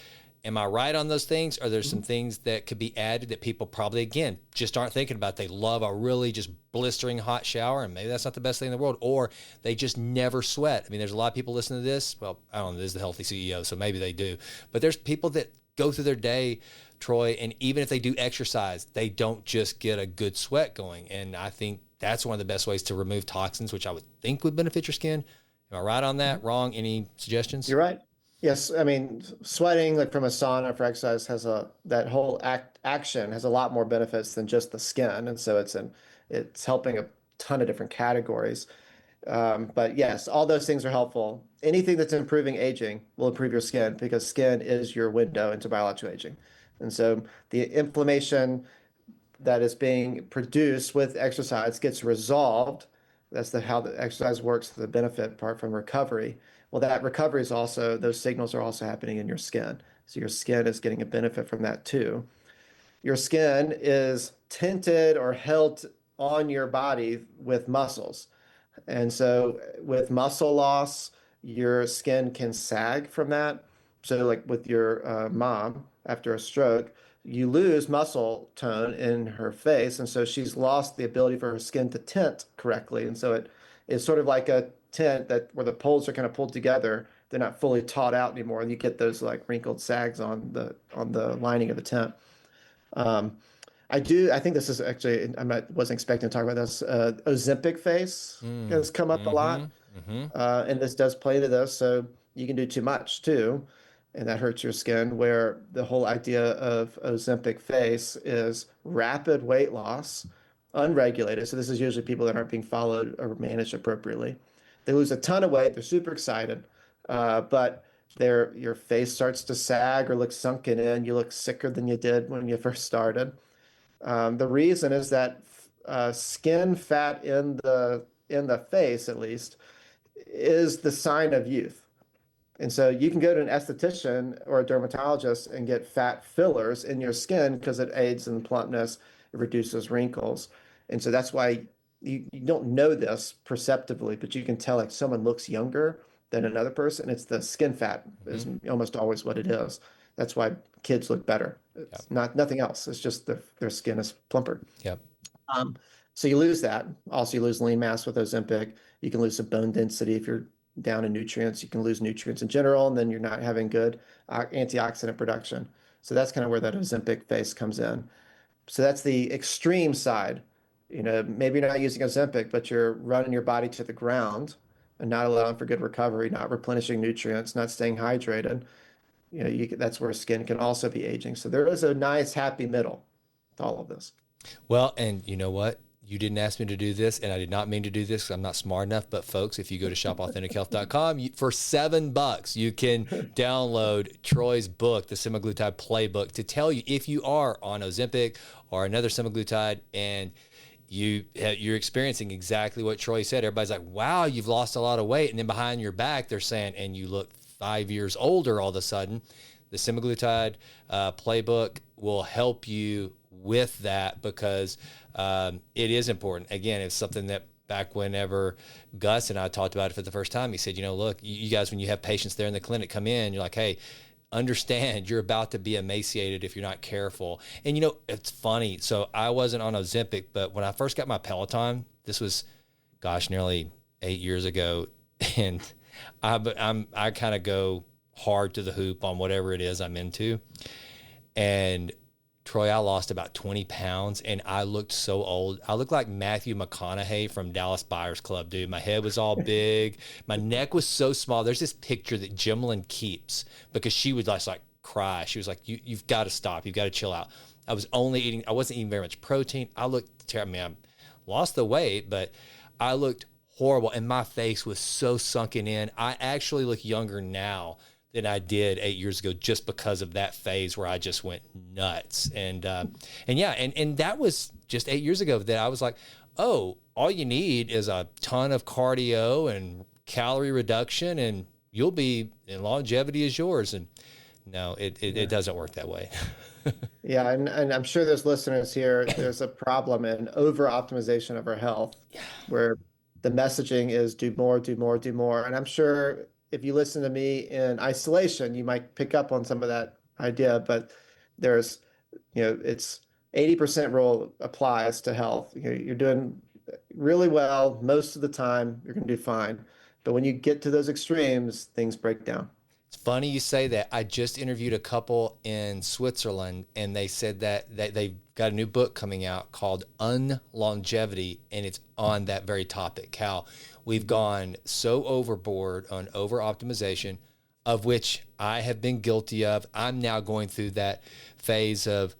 Am I right on those things? Or there's some things that could be added that people probably, again, just aren't thinking about? They love a really just blistering hot shower, and maybe that's not the best thing in the world, or they just never sweat. I mean, there's a lot of people listening to this. Well, I don't know, this is the Healthy CEO, so maybe they do. But there's people that go through their day, Troy, and even if they do exercise, they don't just get a good sweat going. And I think that's one of the best ways to remove toxins, which I would think would benefit your skin. Am I right on that? Wrong? Any suggestions? You're right. Yes, I mean, sweating like from a sauna for exercise has that whole action has a lot more benefits than just the skin, and so it's helping a ton of different categories. But yes, all those things are helpful. Anything that's improving aging will improve your skin because skin is your window into biological aging. And so the inflammation that is being produced with exercise gets resolved. That's how the exercise works, the benefit part from recovery. Well, that recovery is also, those signals are also happening in your skin. So your skin is getting a benefit from that too. Your skin is tinted or held on your body with muscles. And so with muscle loss, your skin can sag from that. So like with your mom after a stroke, you lose muscle tone in her face, and so she's lost the ability for her skin to tint correctly. And so it is sort of like a tint that where the poles are kind of pulled together. They're not fully taut out anymore, and you get those like wrinkled sags on the lining of the tint. Um, I think this is actually, wasn't expecting to talk about this. Ozempic face has come up a lot. And this does play to this. So you can do too much too, and that hurts your skin. Where the whole idea of Ozempic face is rapid weight loss, unregulated. So this is usually people that aren't being followed or managed appropriately. They lose a ton of weight. They're super excited, but your face starts to sag or look sunken in. You look sicker than you did when you first started. The reason is that skin fat in the face, at least, is the sign of youth. And so you can go to an esthetician or a dermatologist and get fat fillers in your skin because it aids in plumpness, it reduces wrinkles. And so that's why you don't know this perceptively, but you can tell like someone looks younger than another person. It's the skin fat is almost always what it is. That's why kids look better. It's not nothing else. It's just their skin is plumper. Yep. Um, so you lose that. Also, you lose lean mass with Ozempic. You can lose some bone density if you're down in nutrients. You can lose nutrients in general, and then you're not having good antioxidant production. So that's kind of where that Ozempic face comes in. So that's the extreme side. Maybe you're not using Ozempic, but you're running your body to the ground and not allowing for good recovery, not replenishing nutrients, not staying hydrated. That's where skin can also be aging. So there is a nice happy middle to all of this. Well, and you know what? You didn't ask me to do this, and I did not mean to do this because I'm not smart enough. But folks, if you go to shopauthentic.health.com, for $7, you can download Troy's book, the Semaglutide Playbook, to tell you if you are on Ozempic or another semaglutide and you're experiencing exactly what Troy said. Everybody's like, wow, you've lost a lot of weight. And then behind your back, they're saying, and you look 5 years older all of a sudden. The semaglutide playbook will help you with that because it is important. Again, it's something that back whenever Gus and I talked about it for the first time, he said, look, you guys, when you have patients there in the clinic come in, you're like, hey, understand you're about to be emaciated if you're not careful. And it's funny. So I wasn't on Ozempic, but when I first got my Peloton, this was, nearly 8 years ago, and I kind of go hard to the hoop on whatever it is I'm into. And Troy, I lost about 20 pounds and I looked so old. I looked like Matthew McConaughey from Dallas Buyers Club, dude. My head was all big. My neck was so small. There's this picture that Jimlyn keeps because she would just like cry. She was like, you've got to stop. You've got to chill out. I wasn't eating very much protein. I looked terrible. I lost the weight, but I looked horrible. And my face was so sunken in. I actually look younger now than I did 8 years ago, just because of that phase where I just went nuts. And that was just 8 years ago that I was like, oh, all you need is a ton of cardio and calorie reduction and and longevity is yours. And no, it doesn't work that way. Yeah. And I'm sure there's listeners here, there's a problem in over optimization of our health where the messaging is do more, do more, do more. And I'm sure if you listen to me in isolation, you might pick up on some of that idea, but there's, it's 80% rule applies to health. You're doing really well most of the time, you're going to do fine. But when you get to those extremes, things break down. It's funny you say that. I just interviewed a couple in Switzerland, and they said that they've got a new book coming out called Unlongevity, and it's on that very topic, how we've gone so overboard on over-optimization, of which I have been guilty of. I'm now going through that phase of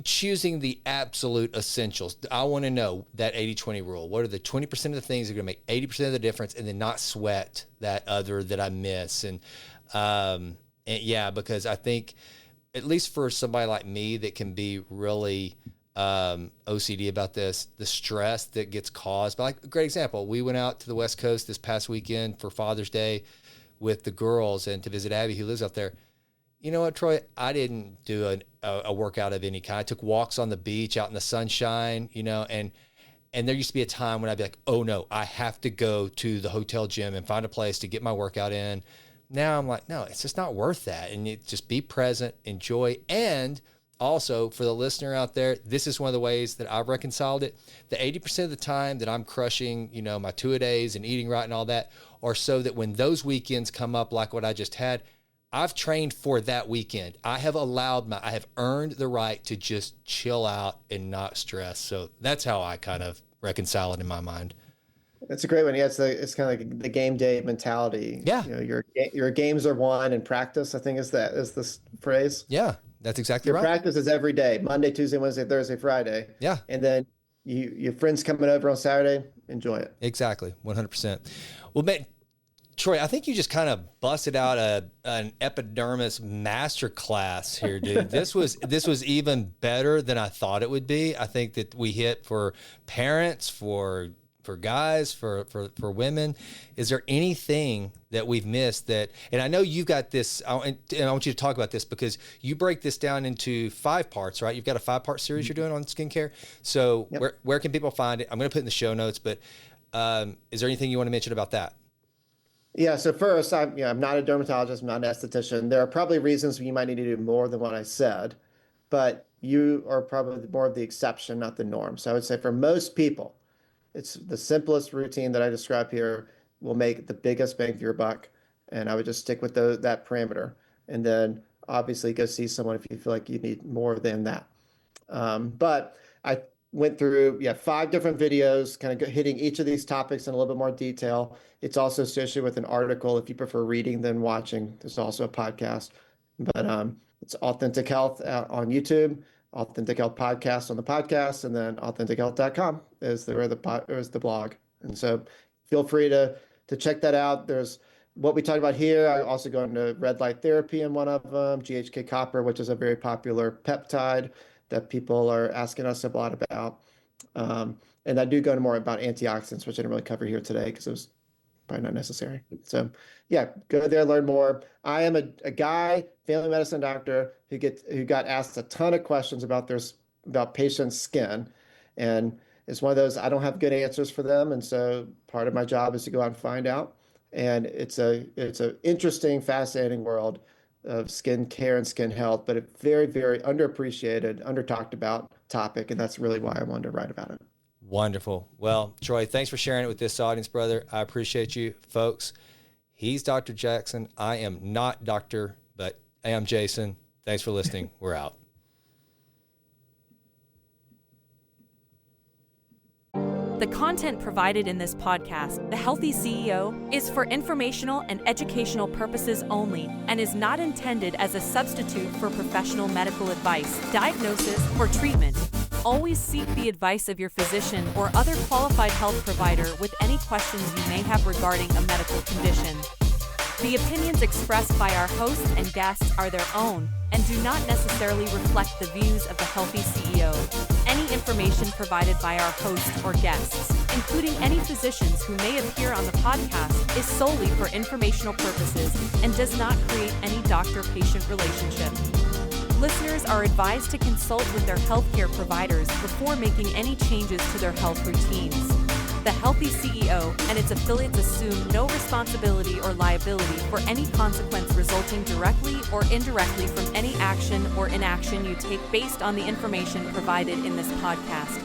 choosing the absolute essentials. I want to know that 80-20 rule. What are the 20% of the things that are going to make 80% of the difference, and then not sweat that other that I miss. And yeah, because I think, at least for somebody like me that can be really OCD about this, the stress that gets caused by, like, a great example, we went out to the West Coast this past weekend for Father's Day with the girls and to visit Abby, who lives out there. You know what, Troy? I didn't do a workout of any kind. I took walks on the beach out in the sunshine, you know, and there used to be a time when I'd be like, oh no, I have to go to the hotel gym and find a place to get my workout in. Now I'm like, no, it's just not worth that. And you just be present, enjoy. And also, for the listener out there, this is one of the ways that I've reconciled it. The 80% of the time that I'm crushing, you know, my 2-a-days and eating right and all that, are so that when those weekends come up, like what I just had, I've trained for that weekend. I have earned the right to just chill out and not stress. So that's how I kind of reconcile it in my mind. That's a great one. Yeah, it's kind of like the game day mentality. Yeah. You know, your games are won in practice, I think is this phrase. Yeah, that's exactly right. Your practice is every day, Monday, Tuesday, Wednesday, Thursday, Friday. Yeah. And then your friends coming over on Saturday, enjoy it. Exactly. 100%. Well, man, Troy, I think you just kind of busted out an epidermis masterclass here, dude. This was even better than I thought it would be. I think that we hit for parents, for guys, for women. Is there anything that we've missed that, and I know you've got this, and I want you to talk about this because you break this down into 5 parts, right? You've got a 5-part series you're doing on skincare. So yep. Where can people find it? I'm going to put it in the show notes, but is there anything you want to mention about that? Yeah, so first, I'm not a dermatologist, I'm not an esthetician. There are probably reasons you might need to do more than what I said, but you are probably more of the exception, not the norm. So I would say for most people, it's the simplest routine that I describe here will make the biggest bang for your buck. And I would just stick with that parameter. And then obviously go see someone if you feel like you need more than that. But I went through 5 different videos, kind of hitting each of these topics in a little bit more detail. It's also associated with an article if you prefer reading than watching. There's also a podcast. But it's Authentic Health on YouTube, Authentic Health Podcast on the podcast, and then AuthenticHealth.com is the blog. And so feel free to check that out. There's what we talked about here. I also go into red light therapy in one of them, GHK copper, which is a very popular peptide that people are asking us a lot about. And I do go into more about antioxidants, which I didn't really cover here today because it was probably not necessary. So yeah, go there, learn more. I am a guy, family medicine doctor, who got asked a ton of questions about patients' skin. And it's one of those, I don't have good answers for them. And so part of my job is to go out and find out. And it's a interesting, fascinating world of skin care and skin health, but a very, very underappreciated, under-talked about topic. And that's really why I wanted to write about it. Wonderful. Well, Troy, thanks for sharing it with this audience, brother. I appreciate you, folks. He's Dr. Jackson. I am not doctor, but I am Jason. Thanks for listening. We're out. The content provided in this podcast, The Healthy CEO, is for informational and educational purposes only and is not intended as a substitute for professional medical advice, diagnosis, or treatment. Always seek the advice of your physician or other qualified health provider with any questions you may have regarding a medical condition. The opinions expressed by our hosts and guests are their own and do not necessarily reflect the views of The Healthy CEO. Any information provided by our hosts or guests, including any physicians who may appear on the podcast, is solely for informational purposes and does not create any doctor-patient relationship. Listeners are advised to consult with their healthcare providers before making any changes to their health routines. The Healthy CEO and its affiliates assume no responsibility or liability for any consequence resulting directly or indirectly from any action or inaction you take based on the information provided in this podcast.